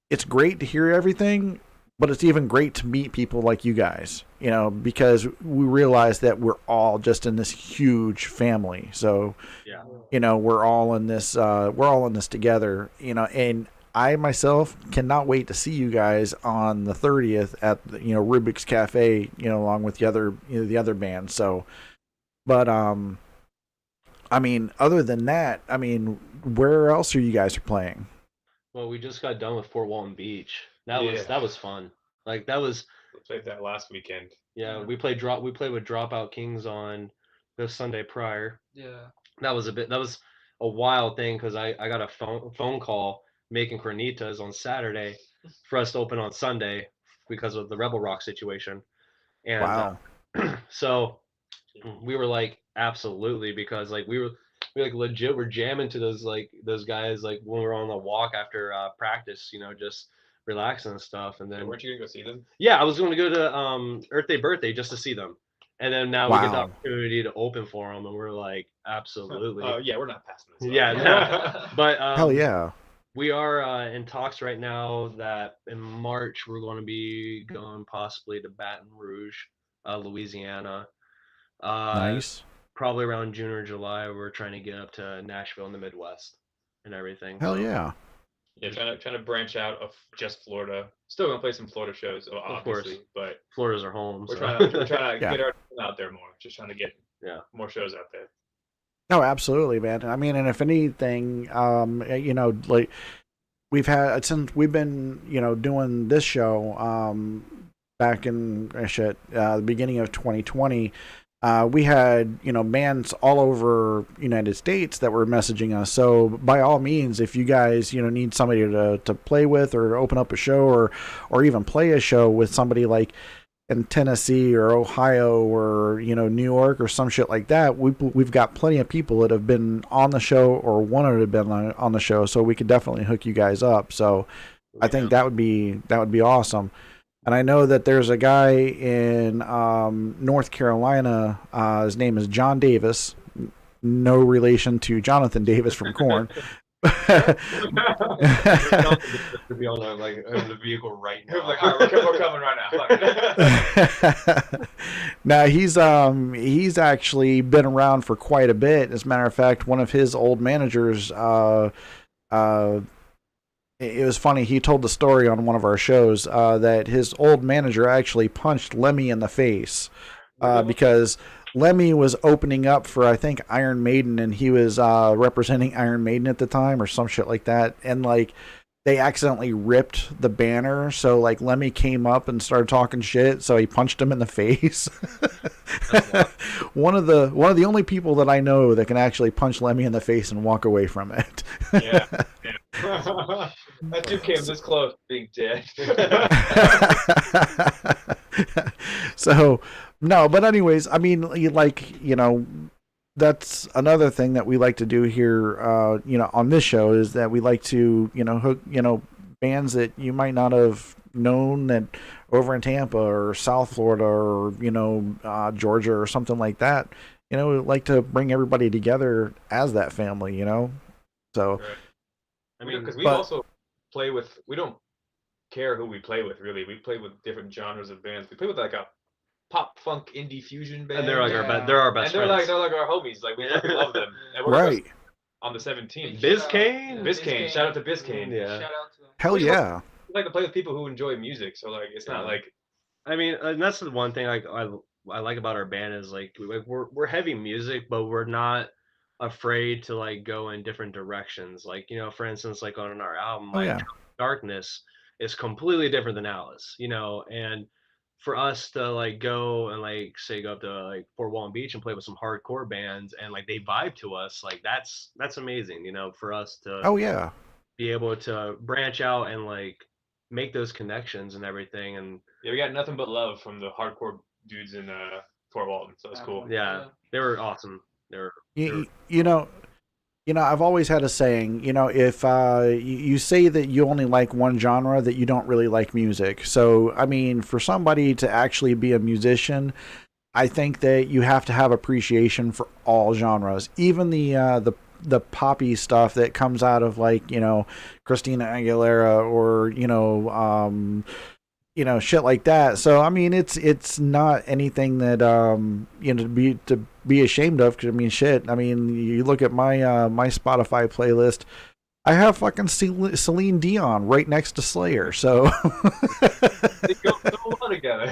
[SPEAKER 1] it's great to hear everything, but it's even great to meet people like you guys, you know, because we realize that we're all just in this huge family. So,
[SPEAKER 3] Yeah.
[SPEAKER 1] you know, we're all in this together, you know, and I myself cannot wait to see you guys on the 30th at, you know, Rubik's Cafe, you know, along with the other bands. So, but I mean, other than that, I mean, where else are you guys playing?
[SPEAKER 3] Well, we just got done with Fort Walton Beach. That
[SPEAKER 2] Yeah.
[SPEAKER 3] was fun. Like that was
[SPEAKER 2] We played that last weekend.
[SPEAKER 3] yeah. We played with Dropout Kings on the Sunday prior.
[SPEAKER 5] Yeah.
[SPEAKER 3] That was a wild thing because I got a phone call making carnitas on Saturday for us to open on Sunday because of the Rebel Rock situation. And
[SPEAKER 1] Wow.
[SPEAKER 3] so we were like, absolutely, because like we like legit were jamming to those guys like when we were on the walk after practice, you know, just relaxing and stuff. And then
[SPEAKER 2] Weren't you gonna go see them?
[SPEAKER 3] yeah, I was going to go to Earth Day Birthday just to see them. And then now we get the
[SPEAKER 1] Wow.
[SPEAKER 3] opportunity to open for them, and we're like, absolutely.
[SPEAKER 2] Yeah, we're not passing this. up.
[SPEAKER 3] Yeah, no. But
[SPEAKER 1] Hell yeah.
[SPEAKER 3] we are in talks right now that in March we're going to be going possibly to Baton Rouge, Louisiana.
[SPEAKER 1] Nice.
[SPEAKER 3] Probably around June or July, we're trying to get up to Nashville in the Midwest and everything.
[SPEAKER 1] Hell
[SPEAKER 3] so,
[SPEAKER 1] yeah.
[SPEAKER 2] Yeah, trying to branch out of just Florida. Still gonna play some Florida shows, obviously, but
[SPEAKER 3] Florida's our home.
[SPEAKER 2] we're
[SPEAKER 3] so.
[SPEAKER 2] trying to
[SPEAKER 1] Yeah.
[SPEAKER 2] get our out there more. Just trying to get
[SPEAKER 3] Yeah.
[SPEAKER 2] more shows out there.
[SPEAKER 1] No, absolutely, man. I mean, and if anything, you know, like we've had since we've been, you know, doing this show, back in the beginning of 2020, we had bands all over United States that were messaging us. So by all means, if you guys need somebody to play with or open up a show or even play a show with somebody like in Tennessee or Ohio or New York or some shit like that, we've got plenty of people that have been on the show or wanted to have been on the show, so we could definitely hook you guys up. So I think that would be awesome. And I know that there's a guy in North Carolina. His name is John Davis. No relation to Jonathan Davis from Korn.
[SPEAKER 3] To be on the vehicle right now.
[SPEAKER 2] Like, all right, we're coming right now.
[SPEAKER 1] Now he's actually been around for quite a bit. As a matter of fact, one of his old managers. It was funny. He told the story on one of our shows that his old manager actually punched Lemmy in the face because Lemmy was opening up for, I think, Iron Maiden, and he was representing Iron Maiden at the time or some shit like that. And like they accidentally ripped the banner, so like Lemmy came up and started talking shit, so he punched him in the face. one of the only people that I know that can actually punch Lemmy in the face and walk away from it.
[SPEAKER 2] Yeah. That dude came this close to being dead.
[SPEAKER 1] So no, but anyways, I mean, that's another thing that we like to do here, on this show, is that we like to, hook, bands that you might not have known that over in Tampa or South Florida or, Georgia or something like that. We like to bring everybody together as that family, So,
[SPEAKER 2] right. I mean, because we also play with, we don't care who we play with, really. We play with different genres of bands. We play with like a pop funk indie fusion band.
[SPEAKER 3] And they're like they're our best
[SPEAKER 2] friends.
[SPEAKER 3] And
[SPEAKER 2] they're like our homies. Like we love them. And we're
[SPEAKER 1] right.
[SPEAKER 2] On the 17th.
[SPEAKER 3] Biscayne.
[SPEAKER 2] Shout out to Biscayne.
[SPEAKER 3] Yeah.
[SPEAKER 5] Shout out to them.
[SPEAKER 1] Hell yeah.
[SPEAKER 2] We like to play with people who enjoy music. So like, it's not like.
[SPEAKER 3] I mean, and that's the one thing I like about our band is like we're heavy music, but we're not afraid to like go in different directions. Like for instance, like on our album, Darkness is completely different than Alice. And for us to like go and like say go up to like Fort Walton Beach and play with some hardcore bands and like they vibe to us, like that's amazing. For us to be able to branch out and like make those connections and everything. And
[SPEAKER 2] yeah, we got nothing but love from the hardcore dudes in Fort Walton, so it's cool.
[SPEAKER 3] Yeah, they were awesome.
[SPEAKER 1] I've always had a saying, if you say that you only like one genre, that you don't really like music. So, I mean, for somebody to actually be a musician, I think that you have to have appreciation for all genres, even the poppy stuff that comes out of like Christina Aguilera or shit like that. So I mean, it's not anything that to be ashamed of. Cause I mean, shit. I mean, you look at my my Spotify playlist. I have fucking Celine Dion right next to Slayer. So
[SPEAKER 2] they go so well together.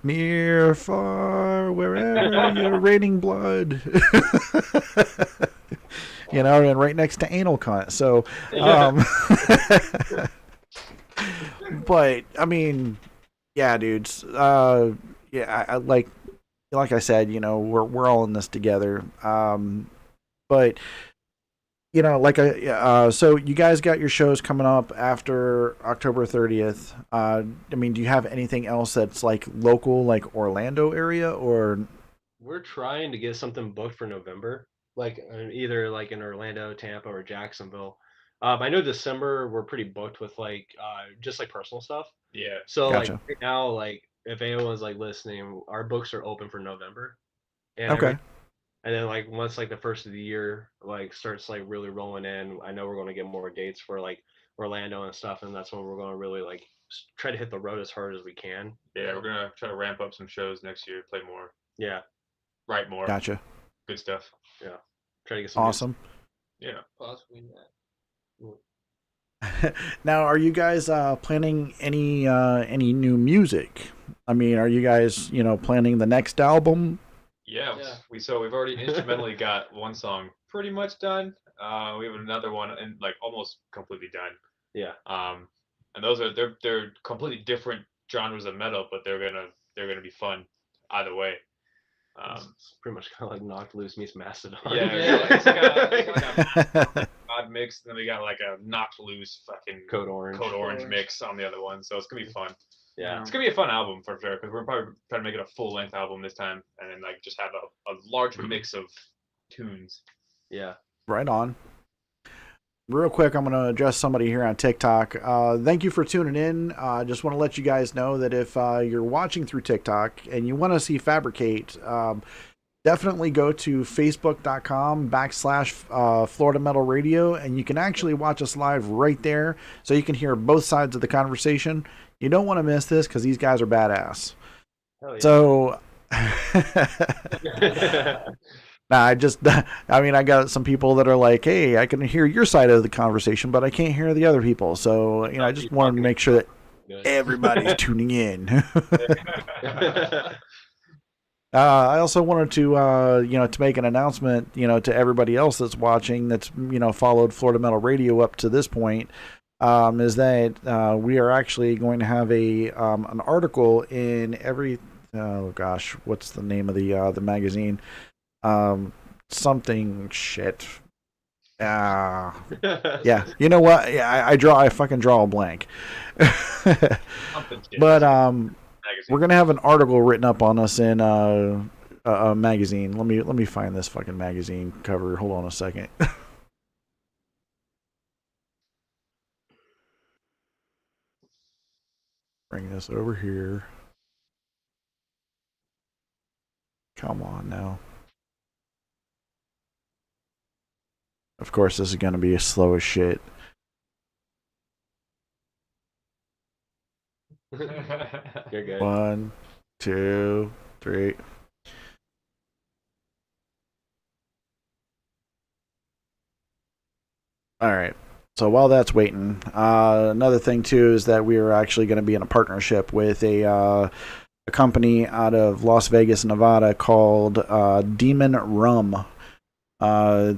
[SPEAKER 1] Near, far, wherever you're raining blood. And right next to anal cunt. So, but I mean, yeah, dudes. I like I said, we're all in this together. But so you guys got your shows coming up after October 30th. I mean, do you have anything else that's like local, like Orlando area, or?
[SPEAKER 3] We're trying to get something booked for November, like either like in Orlando, Tampa, or Jacksonville. I know December we're pretty booked with like just like personal stuff.
[SPEAKER 2] Yeah.
[SPEAKER 3] So
[SPEAKER 1] Gotcha.
[SPEAKER 3] like right now, like if anyone's like listening, our books are open for November. And
[SPEAKER 1] okay.
[SPEAKER 3] And then like once like the first of the year like starts like really rolling in, I know we're going to get more dates for like Orlando and stuff, and that's when we're going to really like try to hit the road as hard as we can.
[SPEAKER 2] Yeah, we're gonna try to ramp up some shows next year, play more.
[SPEAKER 3] Yeah.
[SPEAKER 2] Write more.
[SPEAKER 1] Gotcha.
[SPEAKER 2] Good stuff.
[SPEAKER 3] Yeah. Try to get some
[SPEAKER 1] awesome.
[SPEAKER 2] Yeah.
[SPEAKER 5] Possibly that.
[SPEAKER 1] Now, are you guys planning any new music? I mean, are you guys planning the next album?
[SPEAKER 2] Yeah. We've already instrumentally got one song pretty much done. We have another one and like almost completely done.
[SPEAKER 3] Yeah.
[SPEAKER 2] And those are they're completely different genres of metal, but they're gonna be fun. either way.
[SPEAKER 3] It's pretty much kind of like Knocked Loose meets Mastodon.
[SPEAKER 2] Yeah, it's like a odd mix. Then we got like a Knocked Loose fucking
[SPEAKER 3] Code Orange
[SPEAKER 2] mix on the other one. So it's gonna be fun.
[SPEAKER 3] Yeah.
[SPEAKER 2] It's gonna be a fun album for sure because we're probably trying to make it a full length album this time, and then like just have a large mix of tunes.
[SPEAKER 3] Yeah.
[SPEAKER 1] Right on. Real quick, I'm going to address somebody here on TikTok. Thank you for tuning in. Just want to let you guys know that if you're watching through TikTok and you want to see Fabricate, definitely go to facebook.com/Florida Metal Radio, and you can actually watch us live right there, so you can hear both sides of the conversation. You don't want to miss this because these guys are badass.
[SPEAKER 3] Hell yeah.
[SPEAKER 1] So, I got some people that are like, hey, I can hear your side of the conversation, but I can't hear the other people. So, I just wanted to make sure that everybody's tuning in. I also wanted to, to make an announcement, to everybody else that's watching, that's, followed Florida Metal Radio up to this point, is that we are actually going to have an article in every, oh gosh, what's the name of the magazine? Something shit. Yeah, you know what? Yeah, I fucking draw a blank. But we're gonna have an article written up on us in a magazine. Let me find this fucking magazine cover. Hold on a second. Bring this over here. Come on now. Of course, this is gonna be as slow as shit.
[SPEAKER 3] You're good.
[SPEAKER 1] 1, 2, 3. All right. So while that's waiting, another thing too is that we are actually going to be in a partnership with a company out of Las Vegas, Nevada called Demon Rum.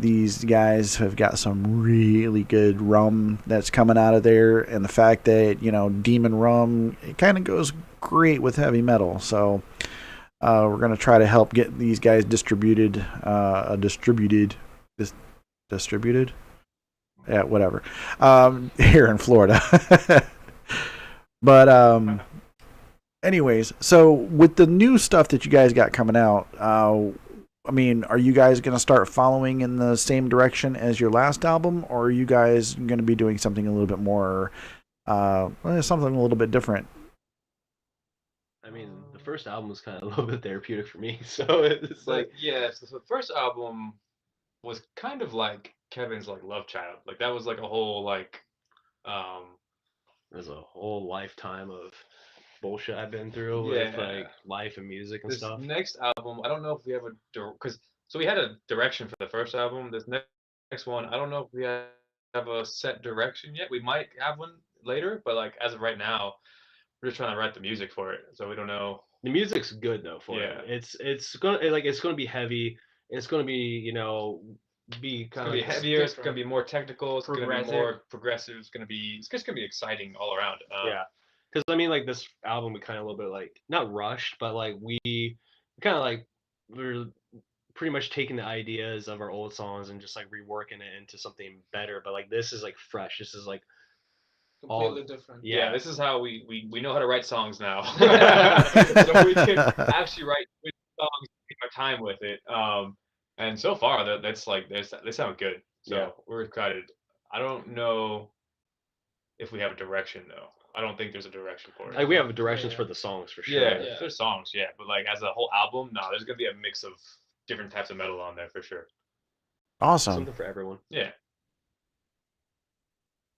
[SPEAKER 1] These guys have got some really good rum that's coming out of there, and the fact that Demon Rum, it kind of goes great with heavy metal. So we're going to try to help get these guys distributed. Yeah, whatever. Here in Florida. But anyways, so with the new stuff that you guys got coming out, are you guys going to start following in the same direction as your last album, or are you guys going to be doing something a little bit more, something a little bit different?
[SPEAKER 3] I mean, the first album was kind of a little bit therapeutic for me, so it's like,
[SPEAKER 2] yeah. So the first album was kind of like Kevin's like love child. Like that was like a whole like,
[SPEAKER 3] there's a whole lifetime of bullshit I've been through with like life and music and
[SPEAKER 2] this
[SPEAKER 3] stuff.
[SPEAKER 2] Next album, I don't know if we have so we had a direction for the first album. This next one, I don't know if we have a set direction yet. We might have one later, but like as of right now, we're just trying to write the music for it, so we don't know.
[SPEAKER 3] The music's good though for it. It's gonna be heavy. It's gonna be be kind of
[SPEAKER 2] heavier. It's gonna be more technical. It's gonna be more progressive. It's just gonna be exciting all around.
[SPEAKER 3] Yeah, because like this album, we kind of a little bit like not rushed, but like we kind of like we're pretty much taking the ideas of our old songs and just like reworking it into something better. But like this is like fresh. This is like
[SPEAKER 5] completely different.
[SPEAKER 2] Yeah, this is how we know how to write songs now. So we can actually write good songs, take our time with it. And so far that's like they sound good. So we're excited. I don't know if we have a direction though. I don't think there's a direction for it.
[SPEAKER 3] Like we have directions for the songs for sure.
[SPEAKER 2] Yeah, there's songs, but like as a whole album, no, there's gonna be a mix of different types of metal on there for sure.
[SPEAKER 1] Awesome.
[SPEAKER 3] Something for everyone.
[SPEAKER 2] Yeah.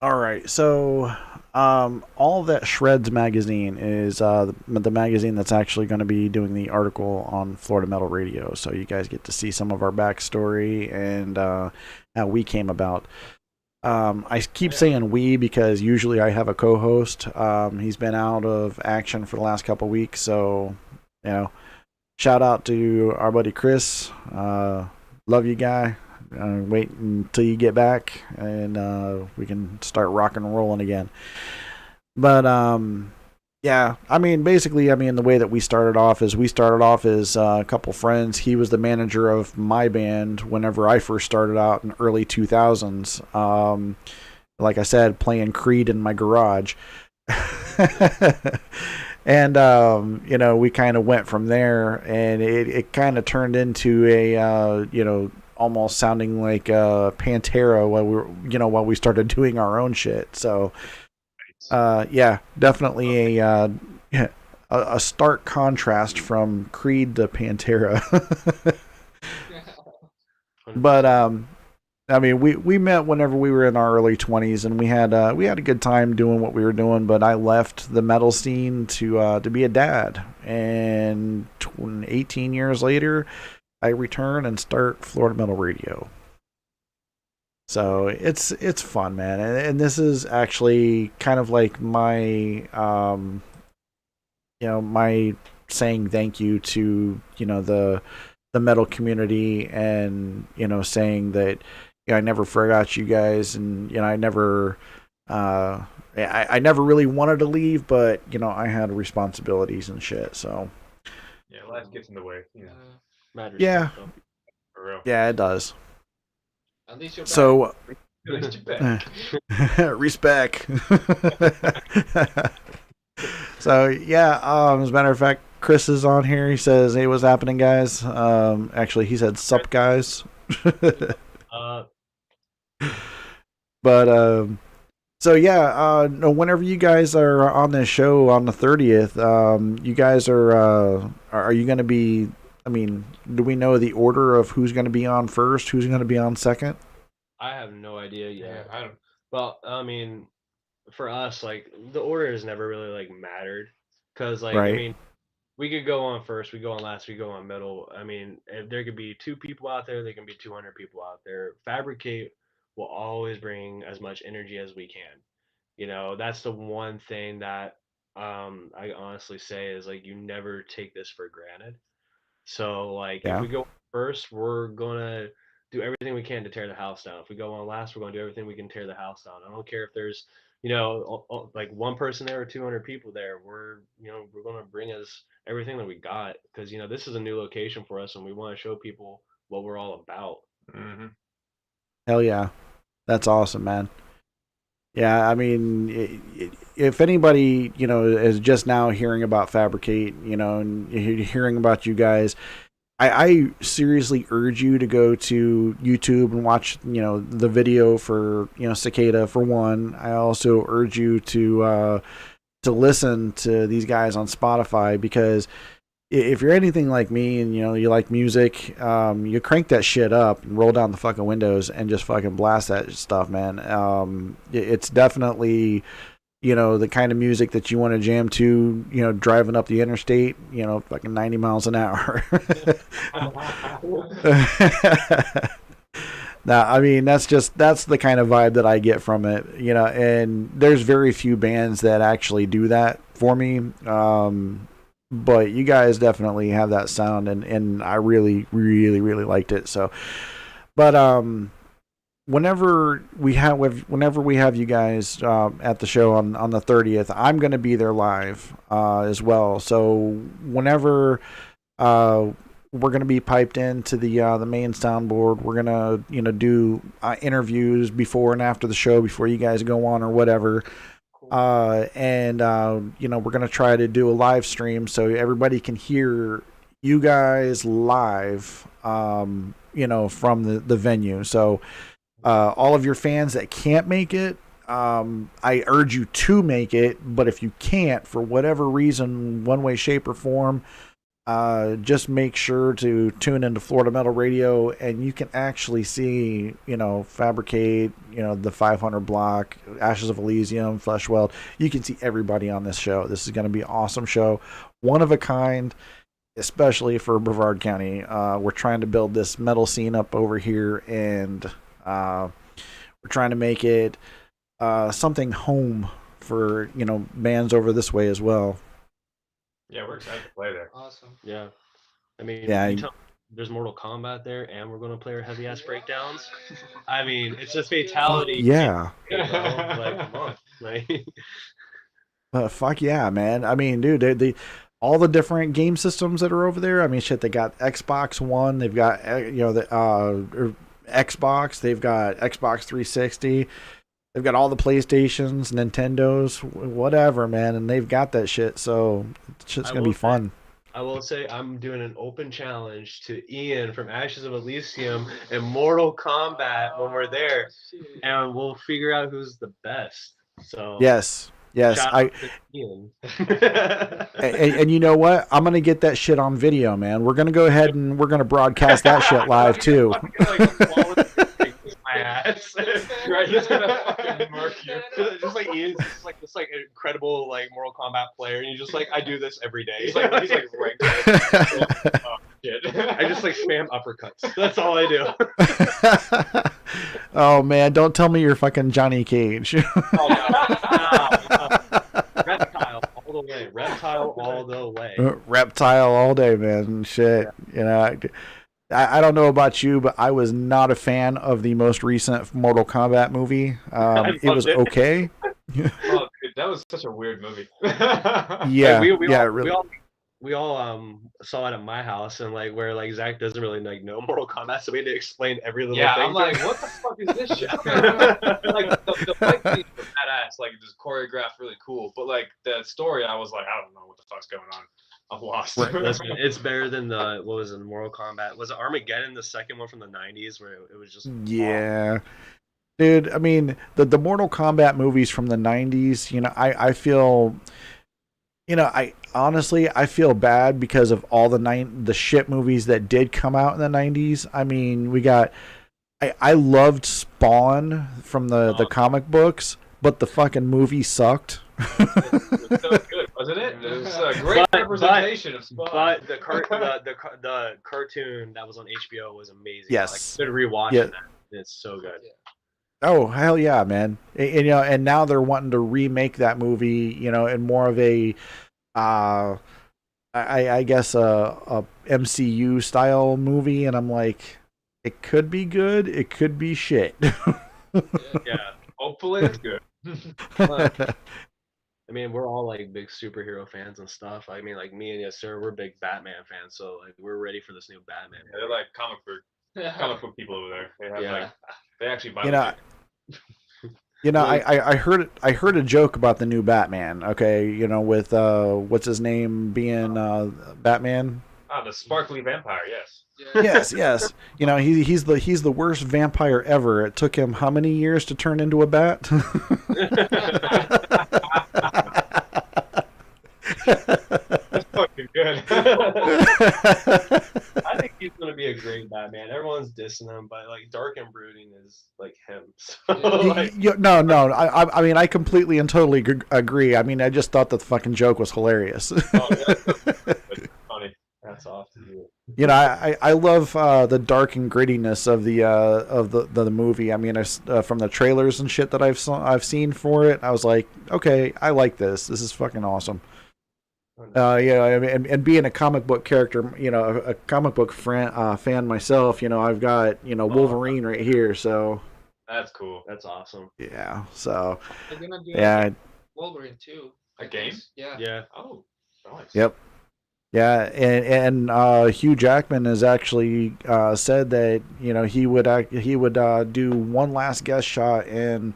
[SPEAKER 1] All right, so all that Shreds magazine is the magazine that's actually going to be doing the article on Florida Metal Radio. So you guys get to see some of our backstory and how we came about. I keep saying we because usually I have a co-host. He's been out of action for the last couple weeks, so shout out to our buddy Chris. Love you, guy. Wait until you get back and we can start rock and rolling again. But Yeah, I mean, basically, I mean, the way that we started off is a couple friends. He was the manager of my band whenever I first started out in early 2000s. Like I said, playing Creed in my garage. And you know, we kind of went from there, and it kind of turned into a you know, almost sounding like Pantera while we started doing our own shit. So yeah, definitely yeah, a stark contrast from Creed to Pantera. But
[SPEAKER 3] 100%.
[SPEAKER 1] I mean, we met whenever we were in our early 20s, and we had a good time doing what we were doing. But I left the metal scene to be a dad, and 18 years later, I return and start Florida Metal Radio. So it's fun, man, and this is actually kind of like my you know, my saying thank you to, you know, the metal community, and you know, saying that, you know, I never forgot you guys, and you know, uh I never really wanted to leave, but you know, I had responsibilities and shit. So
[SPEAKER 2] Yeah, life gets in the way. You know,
[SPEAKER 3] Mad
[SPEAKER 1] yeah,
[SPEAKER 3] respect, though.
[SPEAKER 2] for real.
[SPEAKER 1] yeah, it does.
[SPEAKER 5] At least you're back.
[SPEAKER 1] So
[SPEAKER 2] At least you're back.
[SPEAKER 1] respect. So yeah, as a matter of fact, Chris is on here. He says, "Hey, what's happening, guys?" Actually, he said, "Sup, guys."
[SPEAKER 3] uh,
[SPEAKER 1] But so yeah, no, whenever you guys are on this show on the 30th, you guys are you going to be? I mean, do we know the order of who's going to be on first? Who's going to be on second?
[SPEAKER 3] I have no idea
[SPEAKER 2] Yeah,
[SPEAKER 3] yet.
[SPEAKER 2] I don't.
[SPEAKER 3] Well, I mean, for us, like the order has never really like mattered, because like I
[SPEAKER 1] Right?
[SPEAKER 3] mean, we could go on first, we go on last, we go on middle. I mean, if there could be two people out there, there can be 200 people out there. Fabricate will always bring as much energy as we can. You know, that's the one thing that I honestly say is like you never take this for granted. So like if
[SPEAKER 1] Yeah.
[SPEAKER 3] we go first, we're gonna do everything we can to tear the house down. If we go on last, we're gonna do everything we can to tear the house down. I don't care if there's, you know, like one person there or 200 people there. We're gonna bring us everything that we got, because you know this is a new location for us, and we want to show people what we're all about.
[SPEAKER 2] Mm-hmm.
[SPEAKER 1] Hell yeah, that's awesome, man. Yeah, I mean, if anybody, you know, is just now hearing about Fabricate, you know, and hearing about you guys, I seriously urge you to go to YouTube and watch, you know, the video for, you know, Cicada for one. I also urge you to listen to these guys on Spotify, because if you're anything like me and you know you like music, you crank that shit up and roll down the fucking windows and just fucking blast that stuff, man. It's definitely, you know, the kind of music that you want to jam to, you know, driving up the interstate, you know, fucking 90 miles an hour. Now, I mean, that's the kind of vibe that I get from it, you know. And there's very few bands that actually do that for me. But you guys definitely have that sound, and I really, really, really liked it. So, but whenever we have you guys at the show on the 30th, I'm going to be there live as well. So whenever uh, we're going to be piped into the main soundboard, we're going to, you know, do interviews before and after the show, before you guys go on or whatever.
[SPEAKER 3] Cool.
[SPEAKER 1] And you know, we're going to try to do a live stream so everybody can hear you guys live, you know, from the venue. So all of your fans that can't make it, I urge you to make it. But if you can't, for whatever reason, one way, shape, or form, just make sure to tune into Florida Metal Radio, and you can actually see, you know, Fabricate, you know, the 500 Block, Ashes of Elysium, Flesh Weld. You can see everybody on this show. This is going to be an awesome show, one of a kind, especially for Brevard County. We're trying to build this metal scene up over here, and we're trying to make it something home for, you know, bands over this way as well.
[SPEAKER 2] Yeah, we're excited to play there.
[SPEAKER 5] Awesome.
[SPEAKER 3] Yeah, I mean,
[SPEAKER 1] Yeah,
[SPEAKER 3] you tell there's Mortal Kombat there, and we're gonna play our heavy ass breakdowns. I mean, it's just fatality.
[SPEAKER 1] yeah.
[SPEAKER 3] Like, come on, like.
[SPEAKER 1] Fuck yeah, man. I mean, dude, all the different game systems that are over there. I mean, shit, they got Xbox One, they've got the Xbox, they've got Xbox 360, they've got all the PlayStations, Nintendos, whatever, man, and they've got that shit. So shit's gonna be fun.
[SPEAKER 3] I will say I'm doing an open challenge to Ian from Ashes of Elysium and Mortal Kombat when we're there, and we'll figure out who's the best. So
[SPEAKER 1] Yes.
[SPEAKER 3] shout out to Ian.
[SPEAKER 1] And you know what? I'm gonna get that shit on video, man. We're gonna go ahead and we're gonna broadcast that shit live too.
[SPEAKER 3] My ass.
[SPEAKER 2] Right, he's gonna fucking murk you.
[SPEAKER 3] Just like Ian's just like this like incredible like Mortal Kombat player, and he's just like, I do this every day.
[SPEAKER 2] He's like ranked. Oh shit.
[SPEAKER 3] I just like spam uppercuts. That's all I do.
[SPEAKER 1] Oh man, don't tell me you're fucking Johnny Cage.
[SPEAKER 3] Oh, no. Reptile all the way. Reptile all the way.
[SPEAKER 1] Reptile all day, man. Shit. You know, I don't know about you, but I was not a fan of the most recent Mortal Kombat movie. It was okay.
[SPEAKER 2] Oh, dude, that was such a weird movie.
[SPEAKER 1] Yeah,
[SPEAKER 3] we all saw it at my house, and like where like Zach doesn't really like know Mortal Kombat, so we had to explain every little thing.
[SPEAKER 2] I'm like, what the fuck is this shit? Like the fight scenes were badass, like just choreographed really cool, but like the story, I was like, I don't know what the fuck's going on. I'm lost.
[SPEAKER 3] Listen, it's better than the what was it, Mortal Kombat? Was it Armageddon, the second one from the '90s, where it was just
[SPEAKER 1] yeah. Dude, I mean the Mortal Kombat movies from the '90s. You know, I feel. You know, I honestly feel bad because of all the shit movies that did come out in the 90s. I mean, we got I loved Spawn from the comic books, but the fucking movie sucked.
[SPEAKER 2] It was so good, wasn't it? It was a great representation of Spawn.
[SPEAKER 3] But the cartoon that was on HBO was amazing.
[SPEAKER 1] Yes.
[SPEAKER 3] Like, good rewatching that. It's so good. Yeah.
[SPEAKER 1] Oh hell yeah, man! And, you know, and now they're wanting to remake that movie, you know, in more of a, I guess a MCU style movie, and I'm like, it could be good, it could be shit.
[SPEAKER 2] Yeah, hopefully it's good.
[SPEAKER 3] I mean, we're all like big superhero fans and stuff. I mean, like me and yes sir, we're big Batman fans, so like we're ready for this new Batman.
[SPEAKER 2] Yeah, they're like comic book people over there. They have like they actually buy.
[SPEAKER 1] You know, I heard a joke about the new Batman. Okay, you know, with what's his name being Batman.
[SPEAKER 2] The sparkly vampire. Yes.
[SPEAKER 1] Yes. You know, he's the worst vampire ever. It took him how many years to turn into a bat?
[SPEAKER 2] That's fucking good.
[SPEAKER 3] I think he's gonna be a great Batman. Everyone's dissing him, but like dark and brooding is like him. So, like...
[SPEAKER 1] No. I mean, I completely and totally agree. I mean, I just thought that the fucking joke was hilarious.
[SPEAKER 2] Oh, that's funny.
[SPEAKER 3] That's off to you.
[SPEAKER 1] You know, I love the dark and grittiness of the movie. I mean, from the trailers and shit that I've seen for it, I was like, okay, I like this. This is fucking awesome. Yeah, I mean, and being a comic book character, you know, a comic book fan myself, you know, I've got, you know, Wolverine right here, so
[SPEAKER 2] that's cool.
[SPEAKER 3] That's awesome.
[SPEAKER 1] Yeah, so
[SPEAKER 5] They're gonna do Wolverine too.
[SPEAKER 2] A game?
[SPEAKER 3] Yeah.
[SPEAKER 2] Oh, nice.
[SPEAKER 1] Yep. Yeah, and Hugh Jackman has actually said that, you know, he would do one last guest shot in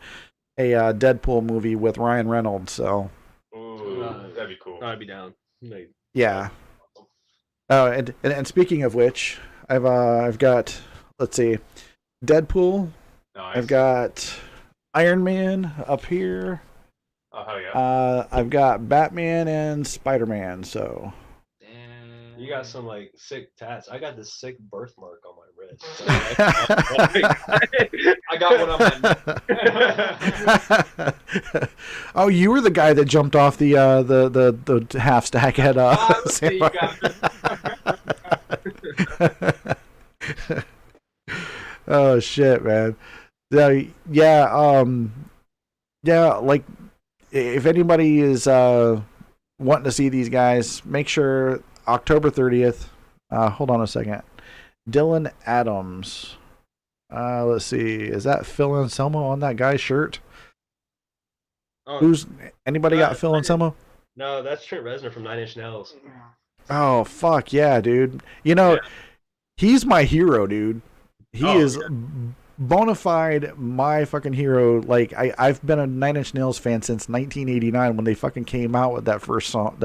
[SPEAKER 1] a Deadpool movie with Ryan Reynolds. So.
[SPEAKER 2] Ooh, that'd be cool.
[SPEAKER 3] I'd be down. Maybe.
[SPEAKER 1] Yeah. Oh, and speaking of which, I've got, let's see, Deadpool.
[SPEAKER 2] Nice.
[SPEAKER 1] I've got Iron Man up here.
[SPEAKER 2] Oh hell yeah.
[SPEAKER 1] I've got Batman and Spider-Man. So.
[SPEAKER 3] You got some like sick tats. I got this sick birthmark on my wrist. So,
[SPEAKER 2] I got one on my.
[SPEAKER 1] Oh, you were the guy that jumped off the half stack at Oh shit, man. Yeah, like if anybody is wanting to see these guys, make sure October 30th. Hold on a second. Dylan Adams. Let's see. Is that Phil Anselmo on that guy's shirt? Who's anybody got Phil and Selma?
[SPEAKER 3] No, that's Trent Reznor from Nine Inch Nails.
[SPEAKER 1] Oh fuck yeah, dude! You know, he's my hero, dude. He is bona fide my fucking hero. Like I've been a Nine Inch Nails fan since 1989 when they fucking came out with that first song.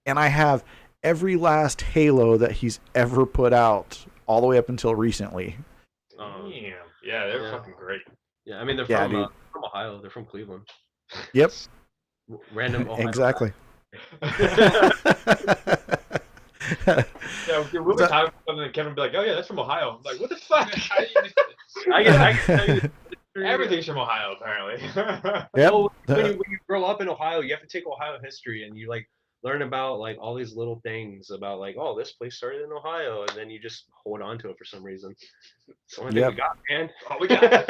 [SPEAKER 1] And I have every last Halo that he's ever put out, all the way up until recently.
[SPEAKER 2] Damn. Yeah, they're fucking great.
[SPEAKER 3] Yeah, I mean they're from Ohio. They're from Cleveland.
[SPEAKER 1] Yep.
[SPEAKER 3] Random Ohio.
[SPEAKER 1] Exactly.
[SPEAKER 2] Yeah, we'll be talking about something and Kevin will be like, "Oh yeah, that's from Ohio." I'm like, "What the fuck?"
[SPEAKER 3] I can
[SPEAKER 2] Everything's from Ohio, apparently.
[SPEAKER 1] Yep.
[SPEAKER 3] Well, when you grow up in Ohio, you have to take Ohio history, and you like learn about like all these little things about like, oh, this place started in Ohio, and then you just hold on to it for some reason. It's the only thing we got, man. All we got.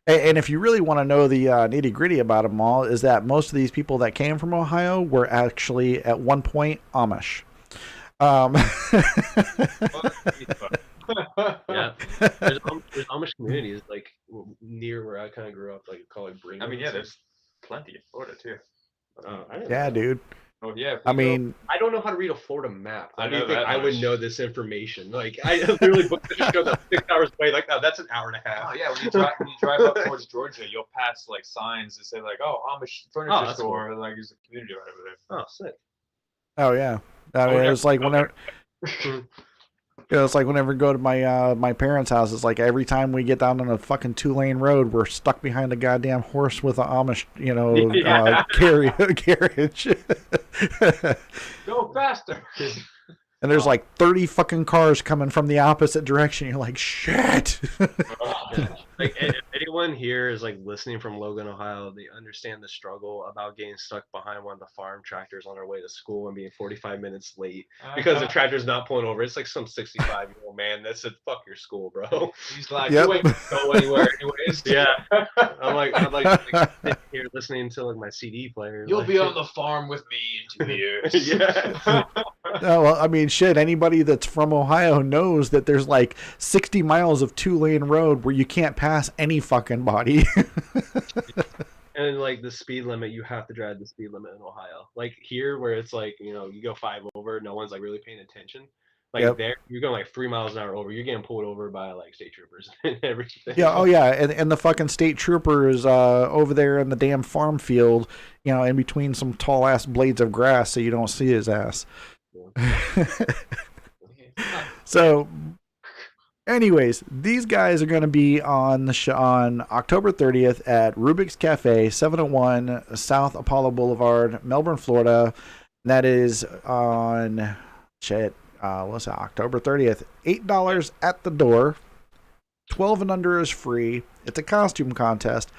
[SPEAKER 1] And if you really want to know the nitty gritty about them all, is that most of these people that came from Ohio were actually at one point Amish.
[SPEAKER 3] Yeah, there's Amish communities like near where I kind of grew up, like called like Brigham.
[SPEAKER 2] I mean, yeah, there's plenty in Florida too.
[SPEAKER 1] Yeah, dude.
[SPEAKER 2] Oh yeah.
[SPEAKER 1] I mean,
[SPEAKER 3] I don't know how to read a Florida map.
[SPEAKER 2] I
[SPEAKER 3] I do
[SPEAKER 2] know
[SPEAKER 3] think
[SPEAKER 2] that
[SPEAKER 3] I would
[SPEAKER 2] much.
[SPEAKER 3] know this information. Like I literally booked the show that's 6 hours away. Like, no, that's an hour and a half.
[SPEAKER 2] Oh yeah, when you drive up towards Georgia, you'll pass like signs that say like, "Oh, Amish furniture
[SPEAKER 3] that's
[SPEAKER 2] store," or, like there's a community right over there.
[SPEAKER 3] Oh, sick.
[SPEAKER 1] oh yeah. I mean, it's like whenever. It's like whenever we go to my my parents' house, it's like every time we get down on a fucking 2-lane road, we're stuck behind a goddamn horse with an Amish, carriage.
[SPEAKER 2] Go faster.
[SPEAKER 1] And there's like 30 fucking cars coming from the opposite direction. You're like, shit.
[SPEAKER 3] Like if anyone here is like listening from Logan, Ohio, they understand the struggle about getting stuck behind one of the farm tractors on our way to school and being 45 minutes late because the tractor's not pulling over. It's like some 65-year-old man that said, "Fuck your school, bro."
[SPEAKER 2] He's like, "You ain't gonna go anywhere anyways."
[SPEAKER 3] Yeah. I'm like sitting here listening to like my CD player.
[SPEAKER 2] You'll
[SPEAKER 3] like,
[SPEAKER 2] be on the farm with me in 2 years.
[SPEAKER 3] Yeah.
[SPEAKER 1] No, well, I mean, shit, anybody that's from Ohio knows that there's like 60 miles of 2-lane road where you can't pass any fucking body.
[SPEAKER 3] And like the speed limit, you have to drive the speed limit in Ohio. Like here, where it's like, you go 5 over, no one's like really paying attention. Like there, you're going like 3 miles an hour over. You're getting pulled over by like state troopers and everything.
[SPEAKER 1] Yeah, oh yeah, and the fucking state troopers over there in the damn farm field, in between some tall ass blades of grass, so you don't see his ass. So, anyways, these guys are going to be on the show on October 30th at Rubik's Cafe, 701 South Apollo Boulevard, Melbourne, Florida. And that is on what's that? October 30th. $8 at the door. 12 and under is free. It's a costume contest.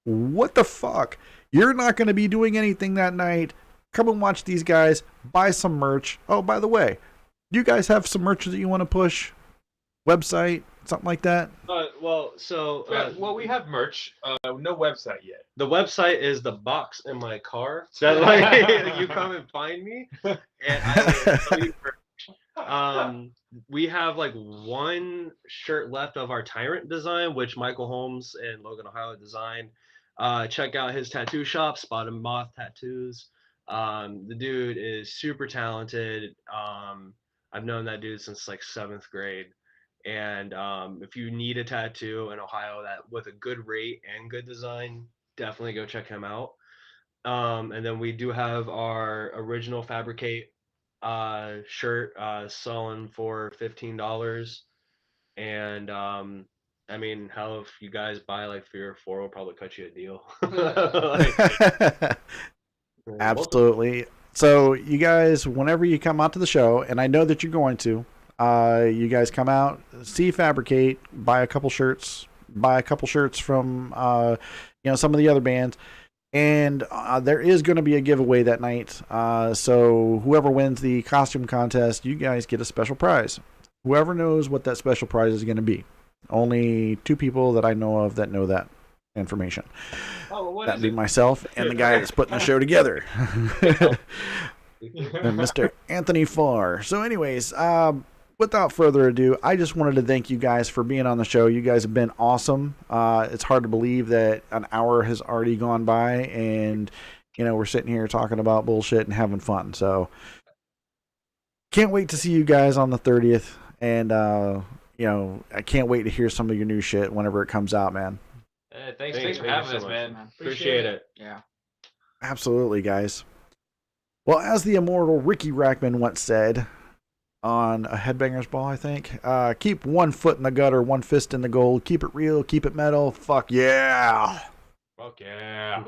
[SPEAKER 1] What the fuck? You're not going to be doing anything that night. Come and watch these guys. Buy some merch. Oh, by the way, you guys have some merch that you want to push? Website, something like that?
[SPEAKER 3] Well,
[SPEAKER 2] we have merch. No website yet.
[SPEAKER 3] The website is the box in my car. That like you come and find me, and I will tell you merch. We have like one shirt left of our Tyrant design, which Michael Holmes and Logan, Ohio designed. Check out his tattoo shop, Spot and Moth Tattoos. The dude is super talented. I've known that dude since like 7th grade. And if you need a tattoo in Ohio that with a good rate and good design, definitely go check him out. And then we do have our original Fabricate shirt selling for $15. And I mean, hell, if you guys buy like 3 or 4, we'll probably cut you a deal.
[SPEAKER 1] Absolutely. So you guys, whenever you come out to the show, and I know that you're going to, you guys come out, see Fabricate, buy a couple shirts from some of the other bands, and there is going to be a giveaway that night. So whoever wins the costume contest, you guys get a special prize. Whoever knows what that special prize is going to be. Only 2 people that I know of that know that information. That'd be myself and the guy that's putting the show together. And Mr. Anthony Farr. So anyways, without further ado, I just wanted to thank you guys for being on the show. You guys have been awesome. It's hard to believe that an hour has already gone by, and we're sitting here talking about bullshit and having fun. So can't wait to see you guys on the 30th, and I can't wait to hear some of your new shit whenever it comes out, man.
[SPEAKER 2] Thanks for having us, man.
[SPEAKER 3] Appreciate it.
[SPEAKER 4] Yeah.
[SPEAKER 1] Absolutely, guys. Well, as the immortal Ricky Rackman once said on a Headbangers Ball, I think, keep one foot in the gutter, one fist in the gold. Keep it real, keep it metal. Fuck yeah.
[SPEAKER 2] Fuck yeah.